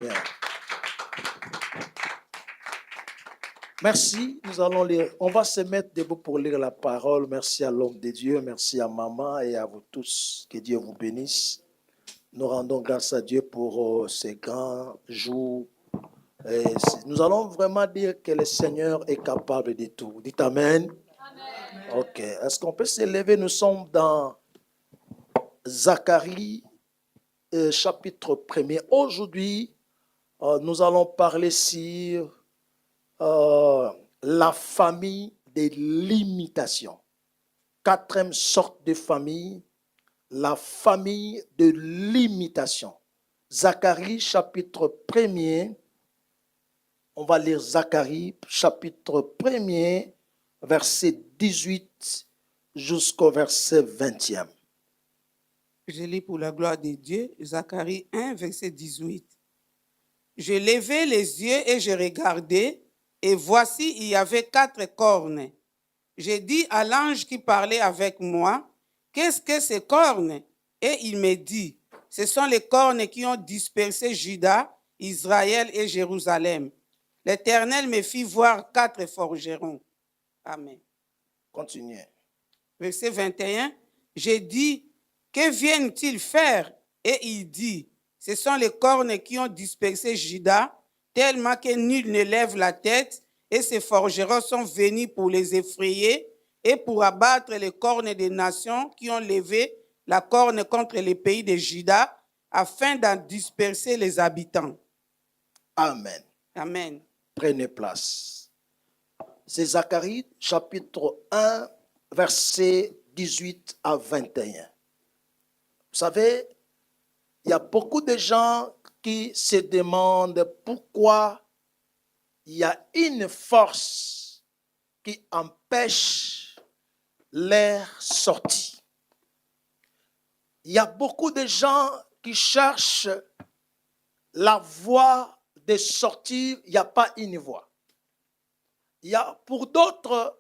Bien. Merci. Nous allons lire. On va se mettre debout pour lire la parole. Merci à l'homme de Dieu. Merci à maman et à vous tous. Que Dieu vous bénisse. Nous rendons grâce à Dieu pour ces grands jours. Et nous allons vraiment dire que le Seigneur est capable de tout. Dites Amen. Amen. Ok. Est-ce qu'on peut s'élever? Nous sommes dans Zacharie, chapitre 1er. Aujourd'hui, nous allons parler sur la famille des limitations. Quatrième sorte de famille, la famille de l'imitation. Zacharie, chapitre 1er. On va lire Zacharie, chapitre 1er, verset 18 jusqu'au verset 20e. Je lis pour la gloire de Dieu, Zacharie 1, verset 18. Je levai les yeux et je regardai, et voici, il y avait 4 cornes. J'ai dit à l'ange qui parlait avec moi, qu'est-ce que ces cornes? Et il me dit, ce sont les cornes qui ont dispersé Juda, Israël et Jérusalem. L'Éternel me fit voir 4 forgerons. Amen. Continuez. Verset 21, j'ai dit, que viennent-ils faire? Et il dit, ce sont les cornes qui ont dispersé Juda, tellement que nul ne lève la tête, et ces forgerons sont venus pour les effrayer et pour abattre les cornes des nations qui ont levé la corne contre les pays de Juda, afin d'en disperser les habitants. Amen. Amen. Prenez place. C'est Zacharie, chapitre 1, verset 18 à 21. Vous savez, il y a beaucoup de gens qui se demandent pourquoi il y a une force qui empêche leur sortie. Il y a beaucoup de gens qui cherchent la voie de sortir, il n'y a pas une voie. Il y a pour d'autres,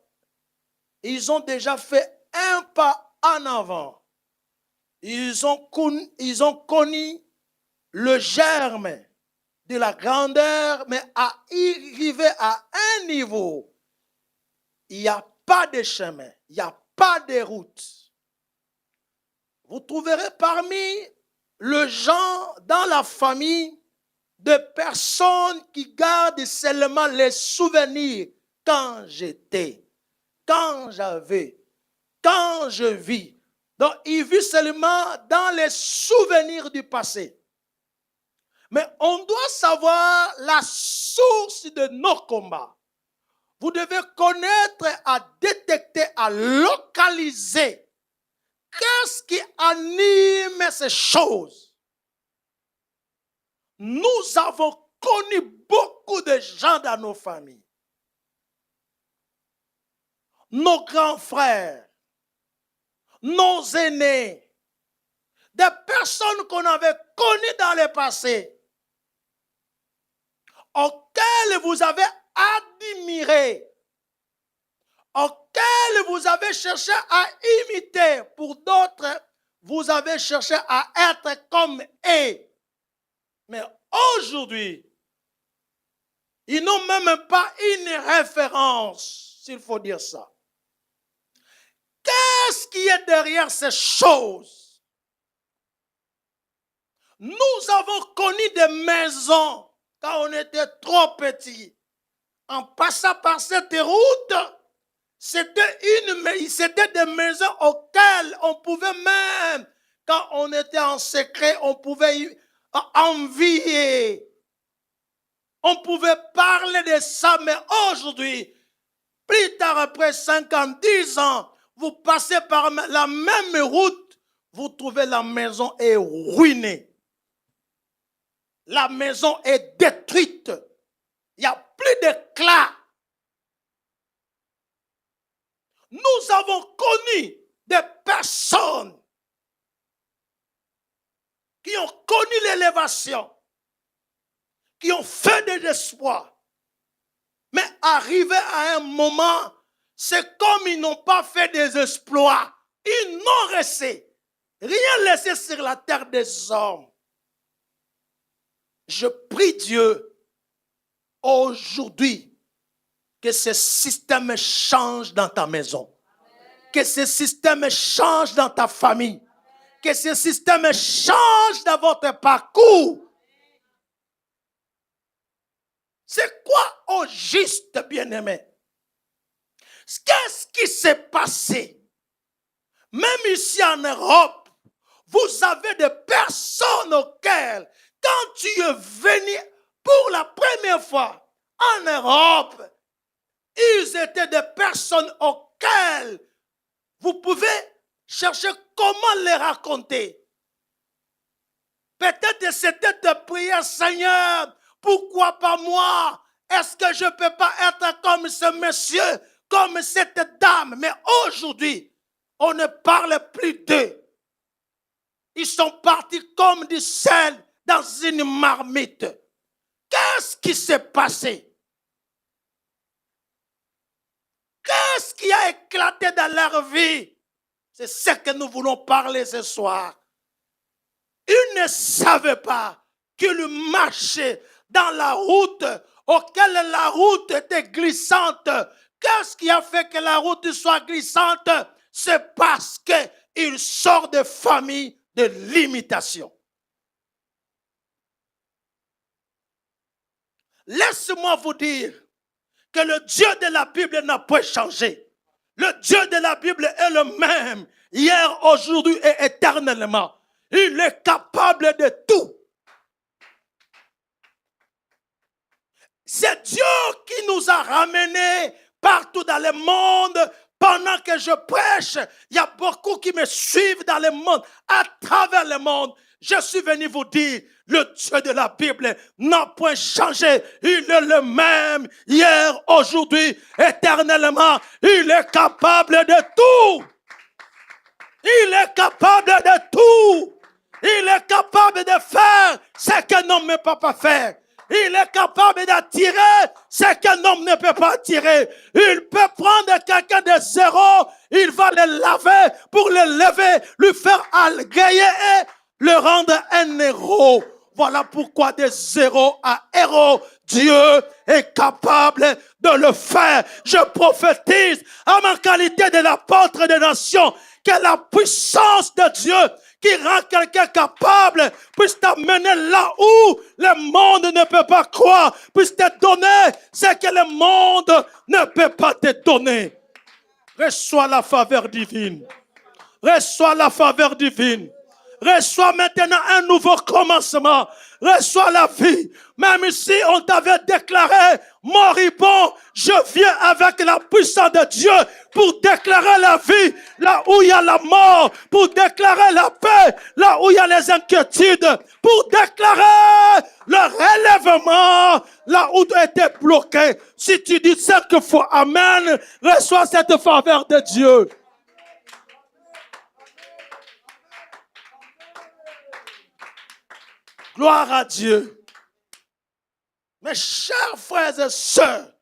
ils ont déjà fait un pas en avant. Ils ont connu le germe de la grandeur, mais à arriver à un niveau, il n'y a pas de chemin, il n'y a pas de route. Vous trouverez parmi les gens dans la famille des personnes qui gardent seulement les souvenirs quand j'étais, quand j'avais, quand je vis. Donc, ils vivent seulement dans les souvenirs du passé. Mais on doit savoir la source de nos combats. Vous devez connaître, à détecter, à localiser qu'est-ce qui anime ces choses. Nous avons connu beaucoup de gens dans nos familles. Nos grands frères, nos aînés, des personnes qu'on avait connues dans le passé, auxquelles vous avez admiré, auxquelles vous avez cherché à imiter. Pour d'autres, vous avez cherché à être comme eux. Mais aujourd'hui, ils n'ont même pas une référence, s'il faut dire ça. Qu'est-ce qui est derrière ces choses? Nous avons connu des maisons quand on était trop petits. En passant par cette route, c'était des maisons auxquelles on pouvait même, quand on était en secret, on pouvait envier. On pouvait parler de ça, mais aujourd'hui, plus tard, après 5 ans, 10 ans, vous passez par la même route, vous trouvez la maison est ruinée. La maison est détruite. Il n'y a plus d'éclat. Nous avons connu des personnes qui ont connu l'élévation, qui ont fait des espoirs. Mais arrivé à un moment, c'est comme ils n'ont pas fait des exploits. Ils n'ont resté rien laissé sur la terre des hommes. Je prie Dieu aujourd'hui que ce système change dans ta maison. Que ce système change dans ta famille. Que ce système change dans votre parcours. C'est quoi au juste, bien-aimé? Qu'est-ce qui s'est passé? Même ici en Europe, vous avez des personnes auxquelles, quand tu es venu pour la première fois en Europe, ils étaient des personnes auxquelles vous pouvez chercher comment les raconter. Peut-être c'était de prier, Seigneur, pourquoi pas moi? Est-ce que je ne peux pas être comme ce monsieur, comme cette dame? Mais aujourd'hui, on ne parle plus d'eux. Ils sont partis comme du sel dans une marmite. Qu'est-ce qui s'est passé? Qu'est-ce qui a éclaté dans leur vie? C'est ce que nous voulons parler ce soir. Ils ne savaient pas qu'ils marchaient dans la route auquel la route était glissante. Qu'est-ce qui a fait que la route soit glissante? C'est parce qu'ils sortent de familles de limitation. Laisse-moi vous dire que le Dieu de la Bible n'a pas changé. Le Dieu de la Bible est le même, hier, aujourd'hui et éternellement. Il est capable de tout. C'est Dieu qui nous a ramenés partout dans le monde. Pendant que je prêche, il y a beaucoup qui me suivent dans le monde, à travers le monde. Je suis venu vous dire, le Dieu de la Bible n'a point changé. Il est le même hier, aujourd'hui, éternellement. Il est capable de tout. Il est capable de tout. Il est capable de faire ce qu'un homme ne peut pas faire. Il est capable d'attirer ce qu'un homme ne peut pas attirer. Il peut prendre quelqu'un de zéro, il va le laver pour le lever, lui faire algayer et le rendre un héros. Voilà pourquoi de zéro à héros, Dieu est capable de le faire. Je prophétise à ma qualité de l'apôtre des nations que la puissance de Dieu qui rend quelqu'un capable puisse t'amener là où le monde ne peut pas croire, puisse te donner ce que le monde ne peut pas te donner. Reçois la faveur divine. Reçois la faveur divine. Reçois maintenant un nouveau commencement. Reçois la vie. Même si on t'avait déclaré moribond, je viens avec la puissance de Dieu pour déclarer la vie là où il y a la mort, pour déclarer la paix là où il y a les inquiétudes, pour déclarer le relèvement là où tu étais bloqué. Si tu dis 5 fois Amen, reçois cette faveur de Dieu. Gloire à Dieu. Mes chers frères et sœurs,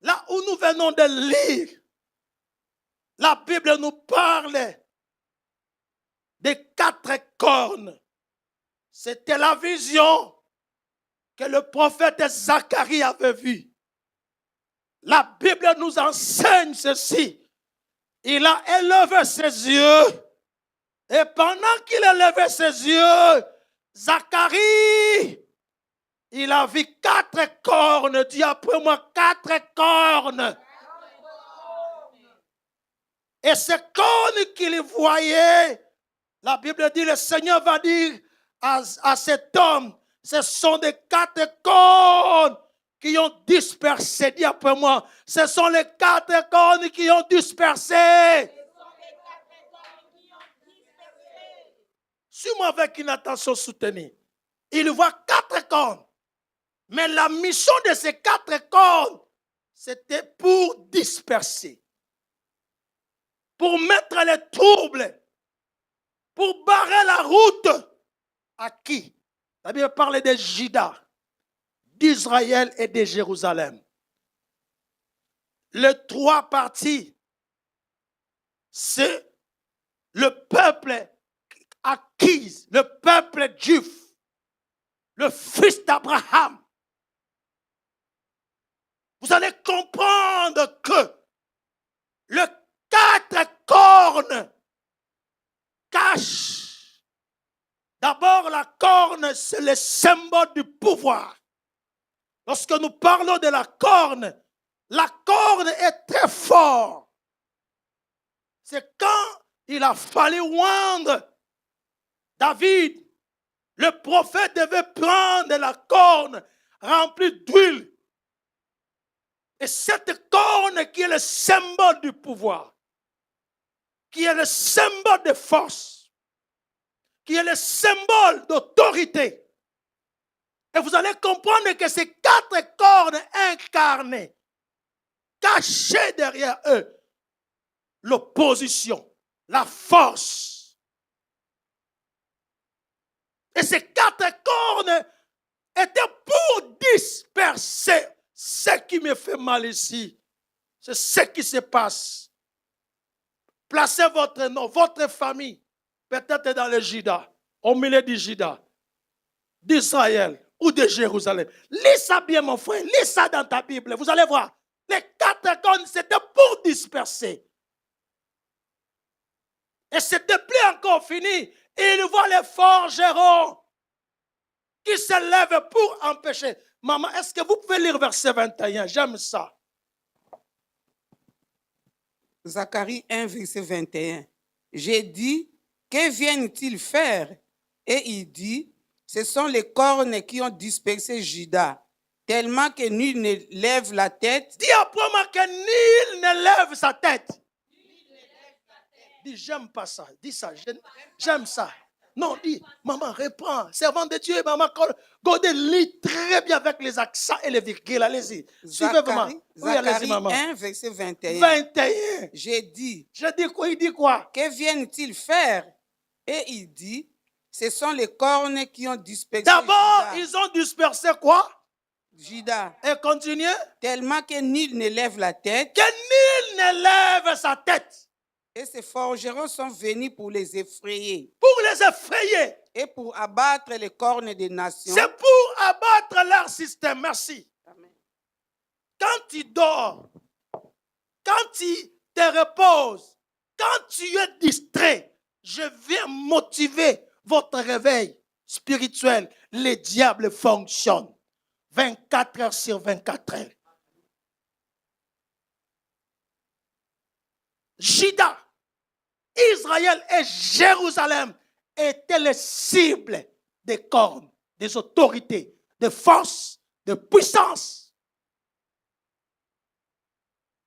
là où nous venons de lire, la Bible nous parle des 4 cornes. C'était la vision que le prophète Zacharie avait vue. La Bible nous enseigne ceci. Il a élevé ses yeux et pendant qu'il élevait ses yeux, Zacharie, il a vu 4 cornes. Dis après moi 4 cornes. Et ces cornes qu'il voyait, la Bible dit, le Seigneur va dire à cet homme, ce sont des 4 cornes qui ont dispersé. Dis après moi, ce sont les 4 cornes qui ont dispersé. Suis-moi avec une attention soutenue. Il voit 4 cornes. Mais la mission de ces 4 cornes, c'était pour disperser. Pour mettre les troubles. Pour barrer la route. À qui? La Bible parle de Juda, d'Israël et de Jérusalem. Les 3 parties, c'est le peuple acquis, le peuple juif, le fils d'Abraham, vous allez comprendre que le 4 cornes cachent. D'abord, la corne, c'est le symbole du pouvoir. Lorsque nous parlons de la corne est très forte. C'est quand il a fallu oindre David, le prophète devait prendre la corne remplie d'huile. Et cette corne qui est le symbole du pouvoir, qui est le symbole de force, qui est le symbole d'autorité. Et vous allez comprendre que ces 4 cornes incarnées, cachées derrière eux, l'opposition, la force. Et ces 4 cornes étaient pour disperser ce qui me fait mal ici. C'est ce qui se passe. Placez votre nom, votre famille, peut-être dans le Juda, au milieu du Juda, d'Israël ou de Jérusalem. Lis ça bien, mon frère. Lis ça dans ta Bible. Vous allez voir. Les 4 cornes, c'était pour disperser. Et c'était plus encore fini. Il voit les forgerons qui se lèvent pour empêcher. Maman, est-ce que vous pouvez lire verset 21? J'aime ça. Zacharie 1, verset 21. J'ai dit, que viennent-ils faire? Et il dit, ce sont les cornes qui ont dispersé Juda, tellement que nul ne lève la tête. Dis après moi que nul ne lève sa tête. Dis, j'aime pas ça. Dis ça, j'aime ça. Non, dis, maman, reprends. Servant de Dieu, maman, Godé lit très bien avec les accents et les virgules. Allez-y. Suivez maman. Oui, allez-y, maman. 1, verset 21. 21. J'ai dit. Je dis quoi? Il dit quoi? Que viennent-ils faire? Et il dit, ce sont les cornes qui ont dispersé D'abord, Juda. ils ont dispersé quoi? Juda. Et continuez. Tellement que nul ne lève la tête. Que nul ne lève sa tête. Et ces forgerons sont venus pour les effrayer. Pour les effrayer. Et pour abattre les cornes des nations. C'est pour abattre leur système. Merci. Amen. Quand tu dors, quand tu te reposes, quand tu es distrait, je viens motiver votre réveil spirituel. Les diables fonctionnent 24 heures sur 24 heures. Juda, Israël et Jérusalem étaient les cibles des cornes, des autorités, de force, de puissance.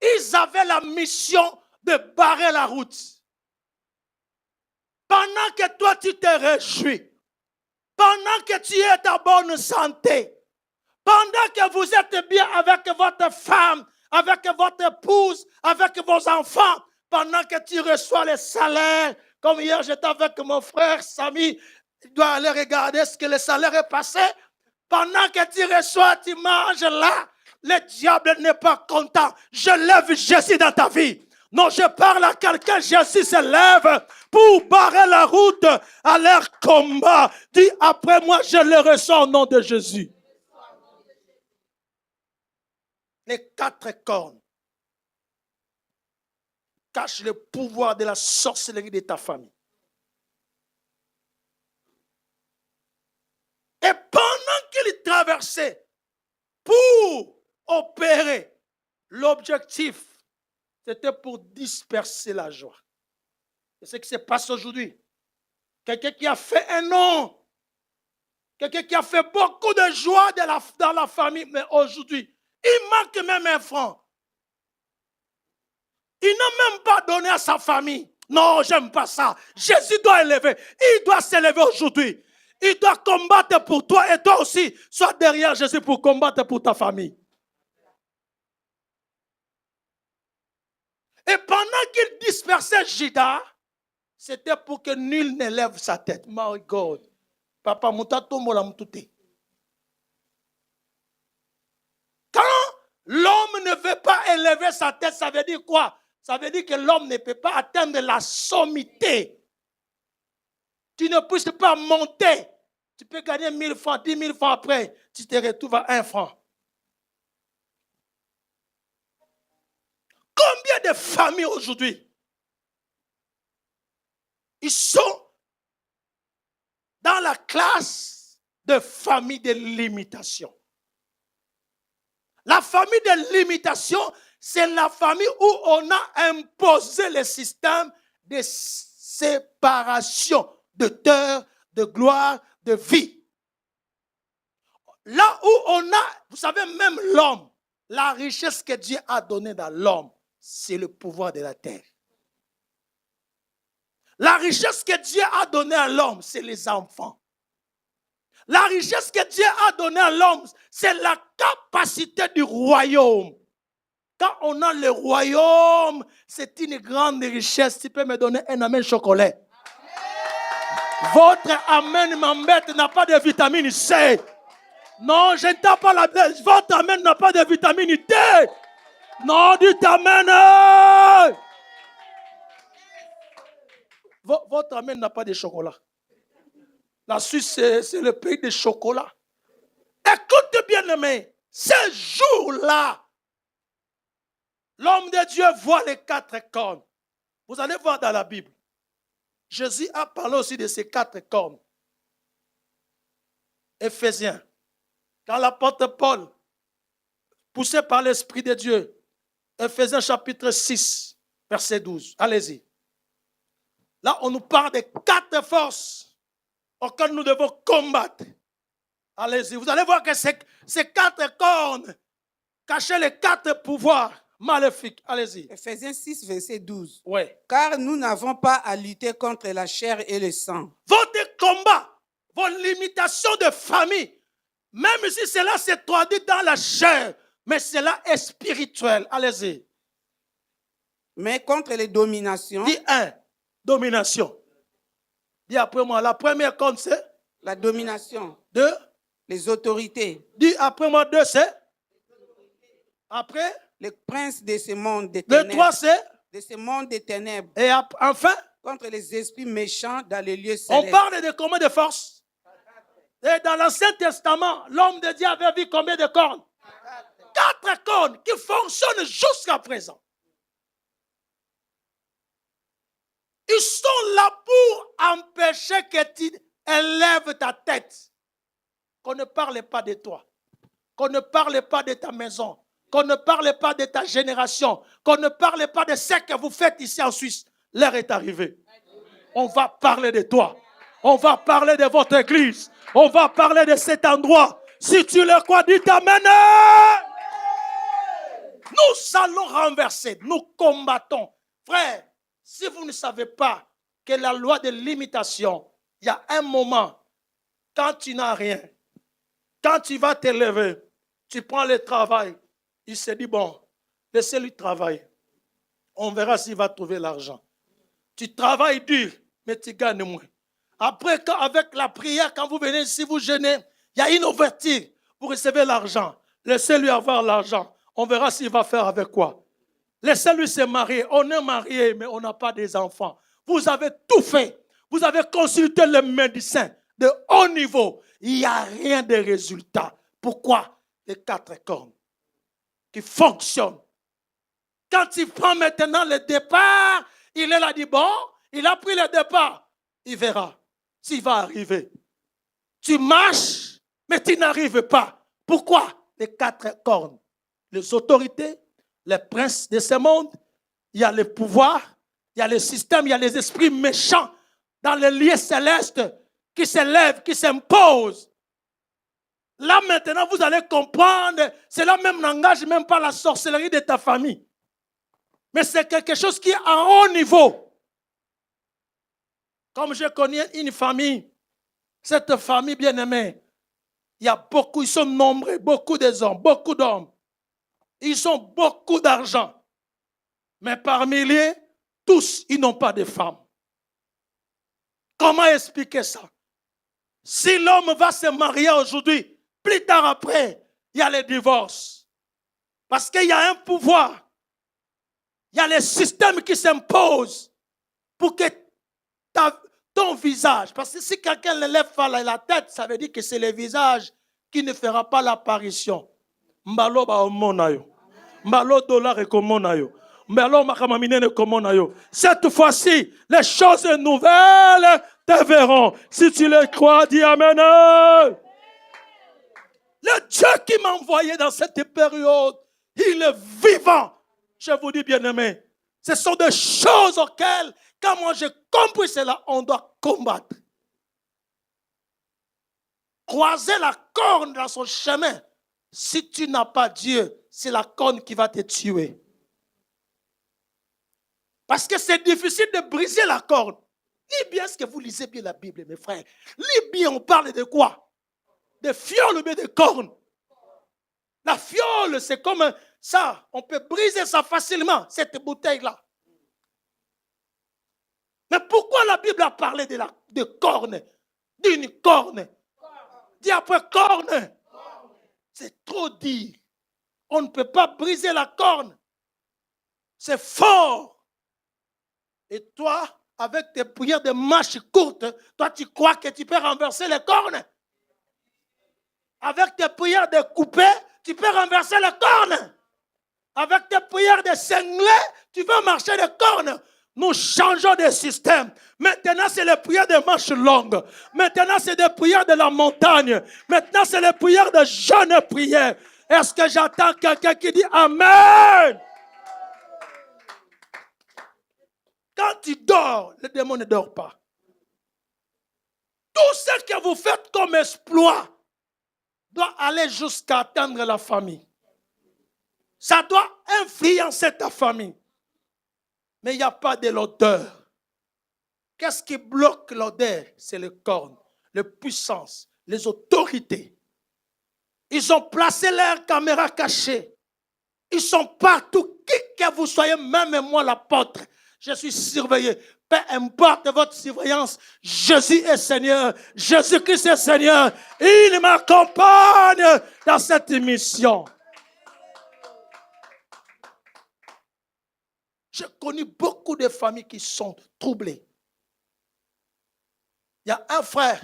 Ils avaient la mission de barrer la route. Pendant que toi tu te réjouis, pendant que tu es en bonne santé, pendant que vous êtes bien avec votre femme, avec votre épouse, avec vos enfants, pendant que tu reçois les salaires, comme hier j'étais avec mon frère Samy, tu dois aller regarder ce que le salaire est passé. Pendant que tu reçois, tu manges là, le diable n'est pas content. Je lève Jésus dans ta vie. Non, je parle à quelqu'un, Jésus se lève pour barrer la route à leur combat. Dis après moi, je le reçois au nom de Jésus. Les 4 cornes cachent le pouvoir de la sorcellerie de ta famille. Et pendant qu'il traversait pour opérer, l'objectif, c'était pour disperser la joie. C'est ce qui se passe aujourd'hui. Quelqu'un qui a fait un nom, quelqu'un qui a fait beaucoup de joie dans la famille, mais aujourd'hui, il manque même un franc. Il n'a même pas donné à sa famille. Non, j'aime pas ça. Jésus doit élever. Il doit s'élever aujourd'hui. Il doit combattre pour toi et toi aussi. Sois derrière Jésus pour combattre pour ta famille. Et pendant qu'il dispersait Juda, c'était pour que nul ne lève sa tête. My God. Papa, quand l'homme ne veut pas élever sa tête, ça veut dire quoi? Ça veut dire que l'homme ne peut pas atteindre la sommité. Tu ne puisses pas monter Tu peux gagner 1000 francs, 10 000 francs après, tu te retrouves à 1 franc. Combien de familles aujourd'hui, ils sont dans la classe de famille de limitation. La famille de limitation, c'est la famille où on a imposé le système de séparation de terre, de gloire, de vie. Là où on a, vous savez, même l'homme, la richesse que Dieu a donnée dans l'homme, c'est le pouvoir de la terre. La richesse que Dieu a donnée à l'homme, c'est les enfants. La richesse que Dieu a donnée à l'homme, c'est la capacité du royaume. Quand on a le royaume, c'est une grande richesse. Tu peux me donner un amen chocolat. Votre amen m'embête, n'a pas de vitamine C. Non, je n'entends pas la blague. Votre amen n'a pas de vitamine D. Non, dites amen. Votre amen n'a pas de chocolat. La Suisse, c'est le pays des chocolats. Écoute bien, aimé, ce jour-là, l'homme de Dieu voit les 4 cornes. Vous allez voir dans la Bible. Jésus a parlé aussi de ces 4 cornes. Éphésiens. Quand l'apôtre Paul, poussé par l'Esprit de Dieu, Éphésiens chapitre 6, verset 12. Allez-y. Là, on nous parle de 4 forces auxquelles nous devons combattre. Allez-y. Vous allez voir que ces 4 cornes cachaient les 4 pouvoirs maléfiques. Allez-y. Éphésiens 6, verset 12. Oui. Car nous n'avons pas à lutter contre la chair et le sang. Votre combat, vos limitations de famille, même si cela se traduit dans la chair, mais cela est spirituel. Allez-y. Mais contre les dominations. Dis 1, domination. Dis après moi, la première corne c'est La domination. 2. Les autorités. Dis après moi, 2 c'est. Après. Les princes de ce monde des Le ténèbres. 3 c'est. De ce monde des ténèbres. Et enfin. Contre les esprits méchants dans les lieux On célestes. parle de combien de forces? Et dans l'Ancien Testament, l'homme de Dieu avait vu combien de cornes? 4 cornes qui fonctionnent jusqu'à présent. Ils sont là pour empêcher que tu élèves ta tête. Qu'on ne parle pas de toi. Qu'on ne parle pas de ta maison. Qu'on ne parle pas de ta génération. Qu'on ne parle pas de ce que vous faites ici en Suisse. L'heure est arrivée. On va parler de toi. On va parler de votre église. On va parler de cet endroit. Si tu le crois, dis amen. Nous allons renverser. Nous combattons. Frère, si vous ne savez pas que la loi de limitation, il y a un moment, quand tu n'as rien, quand tu vas te lever, tu prends le travail, il se dit, bon, laissez-lui travailler. On verra s'il va trouver l'argent. Tu travailles dur, mais tu gagnes moins. Après, avec la prière, quand vous venez ici, vous jeûnez, il y a une ouverture pour recevoir l'argent. Laissez-lui avoir l'argent. On verra s'il va faire avec quoi. Laissez-lui se marier. On est marié, mais on n'a pas des enfants. Vous avez tout fait. Vous avez consulté les médecins de haut niveau. Il n'y a rien de résultat. Pourquoi? Les 4 cornes qui fonctionnent. Quand il prend maintenant le départ, il est là, dit bon, il a pris le départ. Il verra s'il va arriver. Tu marches, mais tu n'arrives pas. Pourquoi? Les 4 cornes. Les autorités, les princes de ce monde, il y a les pouvoirs, il y a le système, il y a les esprits méchants dans les lieux célestes qui s'élèvent, qui s'imposent. Là maintenant, vous allez comprendre, cela même n'engage même pas la sorcellerie de ta famille. Mais c'est quelque chose qui est à haut niveau. Comme je connais une famille, cette famille bien-aimée, il y a beaucoup, ils sont nombreux, beaucoup d'hommes. Ils ont beaucoup d'argent. Mais par milliers, tous, ils n'ont pas de femmes. Comment expliquer ça? Si l'homme va se marier aujourd'hui, plus tard après, il y a le divorce. Parce qu'il y a un pouvoir. Il y a les systèmes qui s'imposent pour que ton visage. Parce que si quelqu'un ne lève pas la tête, ça veut dire que c'est le visage qui ne fera pas l'apparition. Mbalo ba omona yo. Mbalo dollar et komona yo. Mbalo makamamine komona yo. Cette fois-ci, les choses nouvelles te verront. Si tu le crois, dis Amen. Le Dieu qui m'a envoyé dans cette période, il est vivant. Je vous dis, bien-aimés, ce sont des choses auxquelles, quand moi j'ai compris cela, on doit combattre. Croiser la corne dans son chemin. Si tu n'as pas Dieu, c'est la corne qui va te tuer. Parce que c'est difficile de briser la corne. Lis bien ce que vous lisez bien la Bible, mes frères. Lis bien, on parle de quoi? De fiole ou bien de corne. La fiole, c'est comme ça. On peut briser ça facilement, cette bouteille-là. Mais pourquoi la Bible a parlé de corne? D'une corne. Dis après corne. C'est trop dit. On ne peut pas briser la corne. C'est fort. Et toi, avec tes prières de marche courtes, toi tu crois que tu peux renverser les cornes? Avec tes prières de couper, tu peux renverser les cornes. Avec tes prières de cingler, tu veux marcher les cornes. Nous changeons de système. Maintenant, c'est les prières de marche longue. Maintenant, c'est des prières de la montagne. Maintenant, c'est les prières de jeûne prières. Est-ce que j'entends quelqu'un qui dit Amen? Quand tu dors, le démon ne dort pas. Tout ce que vous faites comme exploit doit aller jusqu'à atteindre la famille. Ça doit influencer ta famille. Mais il n'y a pas de l'odeur. Qu'est-ce qui bloque l'odeur? C'est le corps, la puissance, les autorités. Ils ont placé leurs caméras cachées. Ils sont partout. Qui que vous soyez, même moi l'apôtre, je suis surveillé. Peu importe votre surveillance, Jésus est Seigneur. Jésus-Christ est Seigneur. Il m'accompagne dans cette mission. J'ai connu beaucoup de familles qui sont troublées. Il y a un frère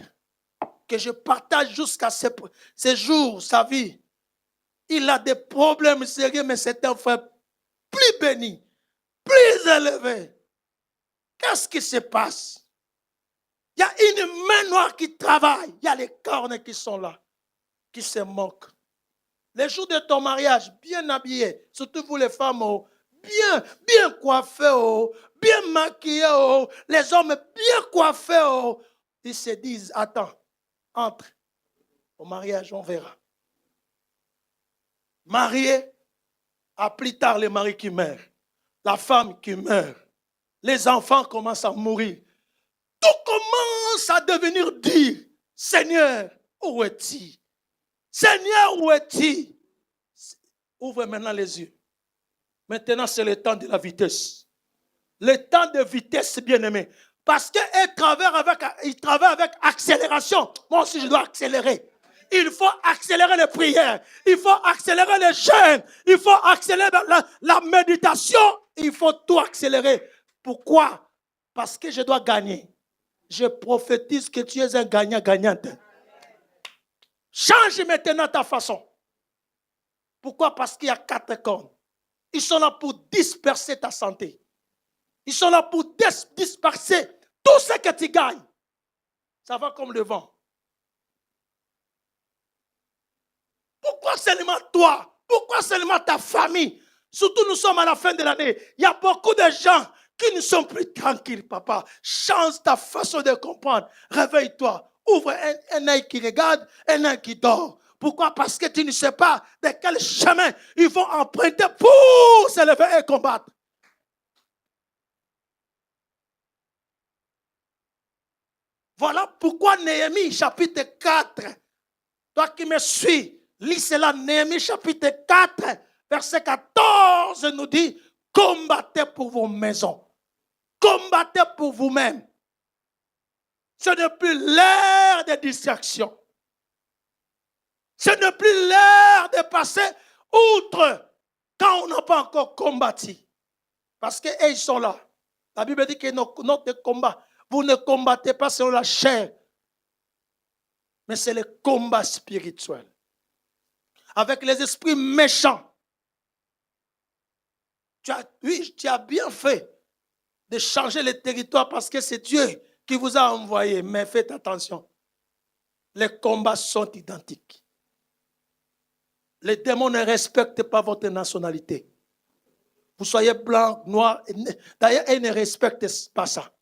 que je partage jusqu'à ces jours, sa vie. Il a des problèmes sérieux, mais c'est un frère plus béni, plus élevé. Qu'est-ce qui se passe? Il y a une main noire qui travaille. Il y a les cornes qui sont là, qui se moquent. Les jours de ton mariage, bien habillés, surtout vous les femmes, bien coiffés, bien maquillés, les hommes bien coiffés, ils se disent, attends, entre au mariage, on verra. Marié, à plus tard les maris qui meurent, la femme qui meurt, les enfants commencent à mourir. Tout commence à devenir dire, Seigneur, où es-tu? Seigneur, où es-tu? Ouvre maintenant les yeux. Maintenant, c'est le temps de la vitesse. Le temps de vitesse, bien-aimé. Parce qu'il travaille avec accélération. Moi aussi, je dois accélérer. Il faut accélérer les prières. Il faut accélérer les jeûnes. Il faut accélérer la méditation. Il faut tout accélérer. Pourquoi? Parce que je dois gagner. Je prophétise que tu es un gagnant-gagnante. Change maintenant ta façon. Pourquoi? Parce qu'il y a 4 cornes. Ils sont là pour disperser ta santé. Ils sont là pour disperser tout ce que tu gagnes. Ça va comme le vent. Pourquoi seulement toi? Pourquoi seulement ta famille? Surtout nous sommes à la fin de l'année. Il y a beaucoup de gens qui ne sont plus tranquilles, papa. Change ta façon de comprendre. Réveille-toi. Ouvre un œil qui regarde, un œil qui dort. Pourquoi? Parce que tu ne sais pas de quel chemin ils vont emprunter pour se lever et combattre. Voilà pourquoi Néhémie chapitre 4, toi qui me suis, lis cela, Néhémie chapitre 4, verset 14 nous dit, combattez pour vos maisons, combattez pour vous-même. Ce n'est plus l'ère de distraction. Ce n'est plus l'heure de passer outre quand on n'a pas encore combattu. Parce qu'ils sont là. La Bible dit que notre combat, Vous ne combattez pas selon la chair, mais c'est le combat spirituel. Avec les esprits méchants. Tu as bien fait de changer le territoire parce que c'est Dieu qui vous a envoyé. Mais faites attention, les combats sont identiques. Les démons ne respectent pas votre nationalité. Vous soyez blanc, noir, d'ailleurs, ils ne respectent pas ça.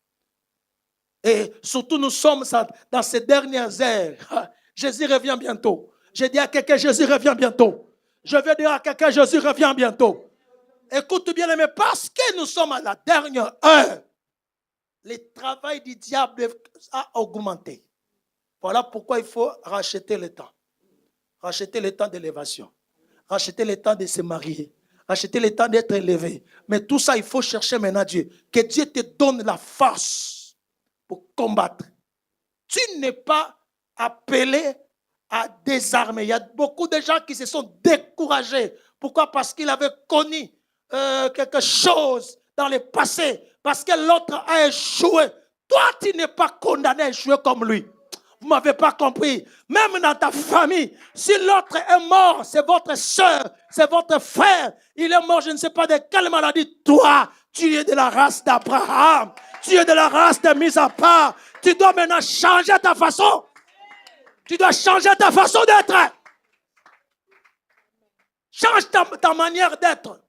Et surtout, nous sommes dans ces dernières heures. Jésus revient bientôt. Je dis à quelqu'un, Jésus revient bientôt. Je vais dire à quelqu'un, Jésus revient bientôt. Écoute bien, mais parce que nous sommes à la dernière heure, le travail du diable a augmenté. Voilà pourquoi il faut racheter le temps. Racheter le temps d'élévation. Racheter le temps de se marier. Racheter le temps d'être élevé. Mais tout ça, il faut chercher maintenant Dieu. Que Dieu te donne la force pour combattre. Tu n'es pas appelé à désarmer. Il y a beaucoup de gens qui se sont découragés. Pourquoi? Parce qu'ils avaient connu quelque chose dans le passé. Parce que l'autre a échoué. Toi, tu n'es pas condamné à échouer comme lui. Vous ne m'avez pas compris. Même dans ta famille, si l'autre est mort, c'est votre soeur, c'est votre frère. Il est mort, je ne sais pas de quelle maladie. Toi, tu es de la race d'Abraham. Tu es de la race de mise à part. Tu dois maintenant changer ta façon. Tu dois changer ta façon d'être. Change ta manière d'être.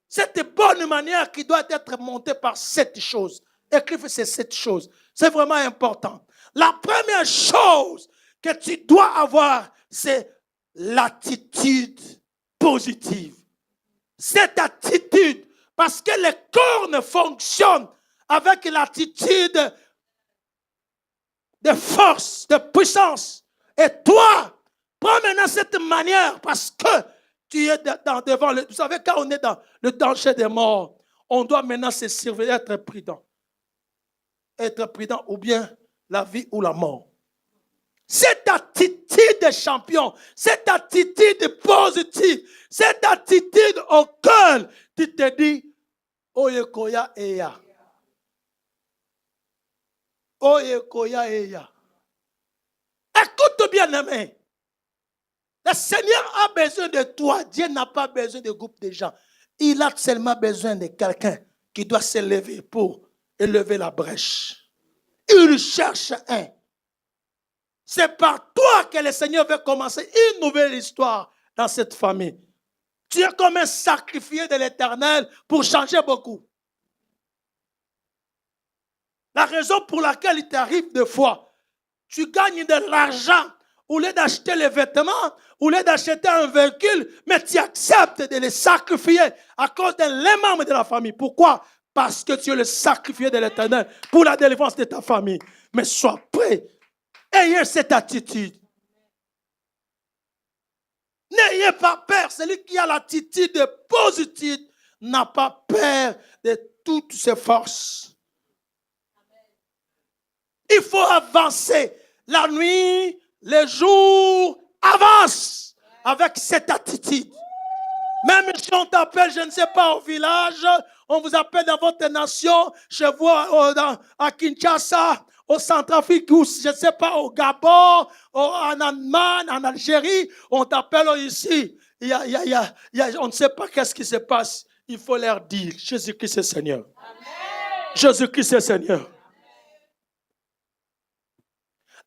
Cette bonne manière qui doit être montée par cette chose. Écrivez cette chose. C'est vraiment important. La première chose que tu dois avoir, c'est l'attitude positive. Cette attitude, parce que les cornes fonctionnent avec l'attitude de force, de puissance. Et toi, prends maintenant cette manière parce que tu es devant vous savez, quand on est dans le danger des morts, on doit maintenant se surveiller, être prudent. Être prudent ou bien la vie ou la mort. Cette attitude de champion, cette attitude positive, cette attitude au cœur, tu te dis, Oyekoya Eya. Oyekoya Eya. Écoute bien, aimé. Le Seigneur a besoin de toi. Dieu n'a pas besoin de groupe de gens. Il a seulement besoin de quelqu'un qui doit s'élever pour élever la brèche. Il cherche un. C'est par toi que le Seigneur veut commencer une nouvelle histoire dans cette famille. Tu es comme un sacrifié de l'Éternel pour changer beaucoup. La raison pour laquelle il t'arrive des fois, tu gagnes de l'argent au lieu d'acheter les vêtements, au lieu d'acheter un véhicule, mais tu acceptes de les sacrifier à cause des membres de la famille. Pourquoi? Parce que tu es le sacrifié de l'Éternel pour la délivrance de ta famille. Mais sois prêt. Ayez cette attitude. N'ayez pas peur. Celui qui a l'attitude positive n'a pas peur de toutes ses forces. Il faut avancer. La nuit, les jours avancent avec cette attitude. Même si on t'appelle, je ne sais pas, au village, on vous appelle dans votre nation, chez vous à Kinshasa, au Centrafrique, ou je ne sais pas, au Gabon, en Allemagne, en Algérie, on t'appelle ici. On ne sait pas qu'est-ce qui se passe. Il faut leur dire, Jésus-Christ est Seigneur. Jésus-Christ est Seigneur.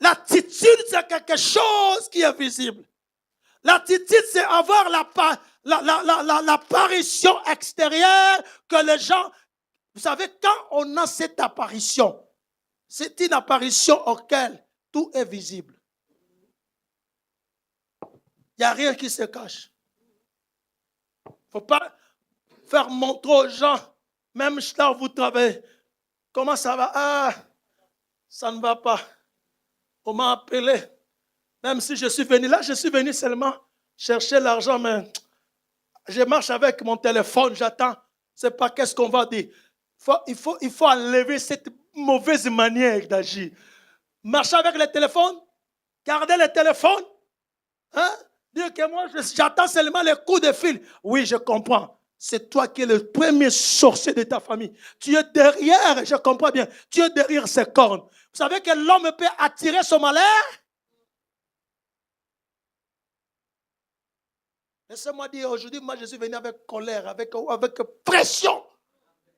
L'attitude, c'est quelque chose qui est visible. L'attitude, c'est avoir l'apparition extérieure que les gens... Vous savez, quand on a cette apparition, c'est une apparition auquel tout est visible. Il n'y a rien qui se cache. Il ne faut pas faire montrer aux gens, même là où vous travaillez, comment ça va? Ah, ça ne va pas. On m'a appelé. Même si je suis venu là, je suis venu seulement chercher l'argent, mais je marche avec mon téléphone, j'attends. C'est pas qu'est-ce qu'on va dire. Il faut enlever cette mauvaise manière d'agir. Marcher avec le téléphone, garder le téléphone, hein? Dire que moi, j'attends seulement les coups de fil. Oui, je comprends. c'est toi qui es le premier sorcier de ta famille. Tu es derrière, je comprends bien, tu es derrière ces cornes. Vous savez que l'homme peut attirer son malheur? Laissez-moi dire, aujourd'hui, moi, je suis venu avec colère, avec pression.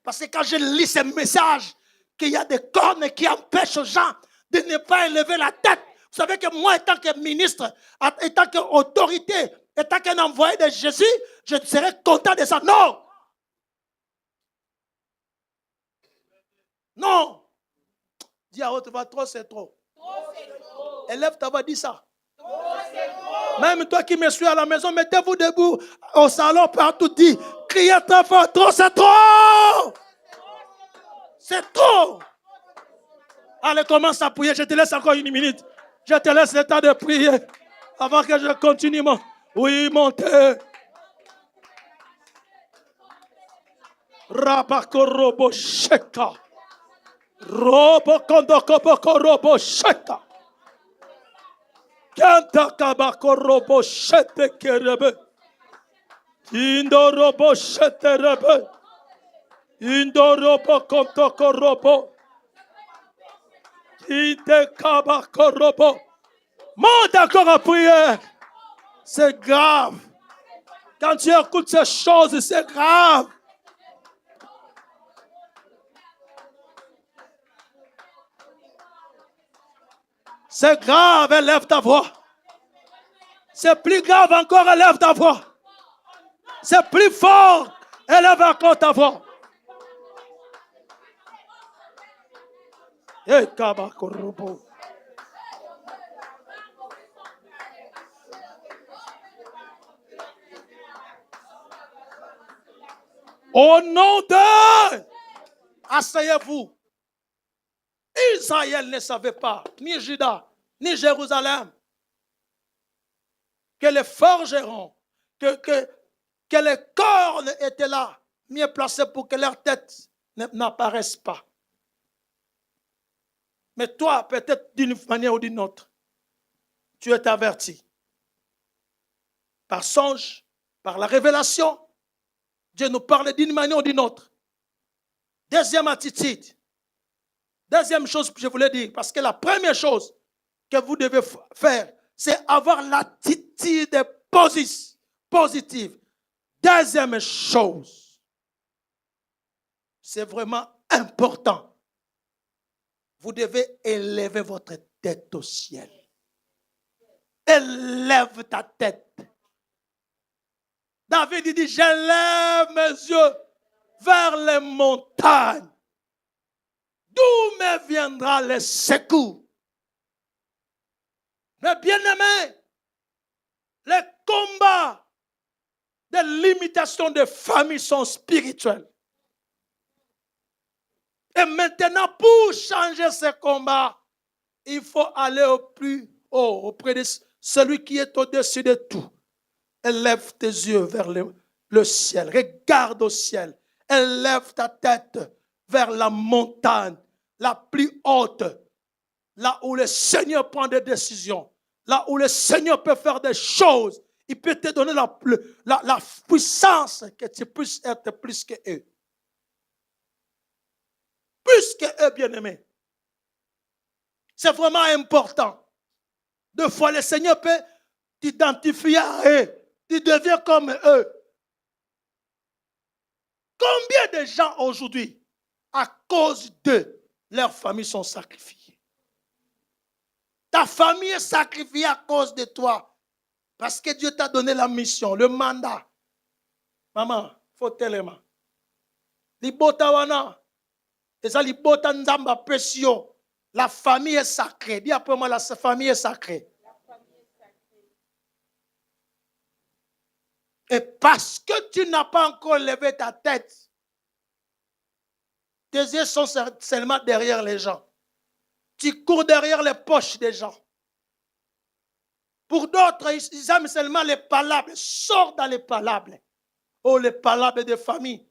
Parce que quand je lis ces messages, qu'il y a des cornes qui empêchent aux gens de ne pas élever la tête. Vous savez que moi, étant que ministre, étant qu'autorité, étant qu'un envoyé de Jésus, je serais content de ça. Non! Non! Dis à haute voix, trop c'est trop. Élève ta voix, dis ça. Même toi qui me suis à la maison, mettez-vous debout au salon, partout, dis, criez très fort, trop c'est trop! C'est trop! Allez, commence à prier, je te laisse encore 1 minute. Je te laisse le temps de prier avant que je continue. Oui, montez. Rabakorobo sheka. Robo kondokoboko robo sheka. Kanta kabako robo shete kerebe. Indo robo shete rebe. Indo robo kontoko robo. Ite kabako robo. Monte encore à prier. C'est grave. Quand tu écoutes ces choses, c'est grave. C'est grave, élève ta voix. C'est plus grave encore, élève ta voix. C'est plus fort, élève encore ta voix. Eh, kabakorobo. Au nom de... Asseyez-vous. Israël ne savait pas, ni Juda, ni Jérusalem, que les forgerons, que les cornes étaient là, mieux placés pour que leur tête n'apparaisse pas. Mais toi, peut-être d'une manière ou d'une autre, tu es averti. Par songe, par la révélation, Dieu nous parle d'une manière ou d'une autre. Deuxième attitude. Deuxième chose que je voulais dire, parce que la première chose que vous devez faire, c'est avoir l'attitude positive. Deuxième chose, c'est vraiment important. Vous devez élever votre tête au ciel. Élève ta tête. David dit, j'élève mes yeux vers les montagnes. D'où me viendra le secours? Mais bien-aimés, les combats de limitation de famille sont spirituels. Et maintenant, pour changer ces combats, il faut aller au plus haut, auprès de celui qui est au-dessus de tout. Élève tes yeux vers le ciel. Regarde au ciel. Élève ta tête vers la montagne, la plus haute, là où le Seigneur prend des décisions, là où le Seigneur peut faire des choses. Il peut te donner la puissance que tu puisses être plus que eux. Plus que eux, bien-aimés. C'est vraiment important. Deux fois, le Seigneur peut t'identifier à eux. Tu deviens comme eux. Combien de gens aujourd'hui, à cause d'eux, leurs familles sont sacrifiées? Ta famille est sacrifiée à cause de toi. Parce que Dieu t'a donné la mission, le mandat. Maman, faut tellement. Libota wana. Et ça, libota nzamba pesio. La famille est sacrée. Dis après moi, la famille est sacrée. Et parce que tu n'as pas encore levé ta tête, tes yeux sont seulement derrière les gens. Tu cours derrière les poches des gens. Pour d'autres, ils aiment seulement les palabres. Sors dans les palabres. Oh, les palabres de famille.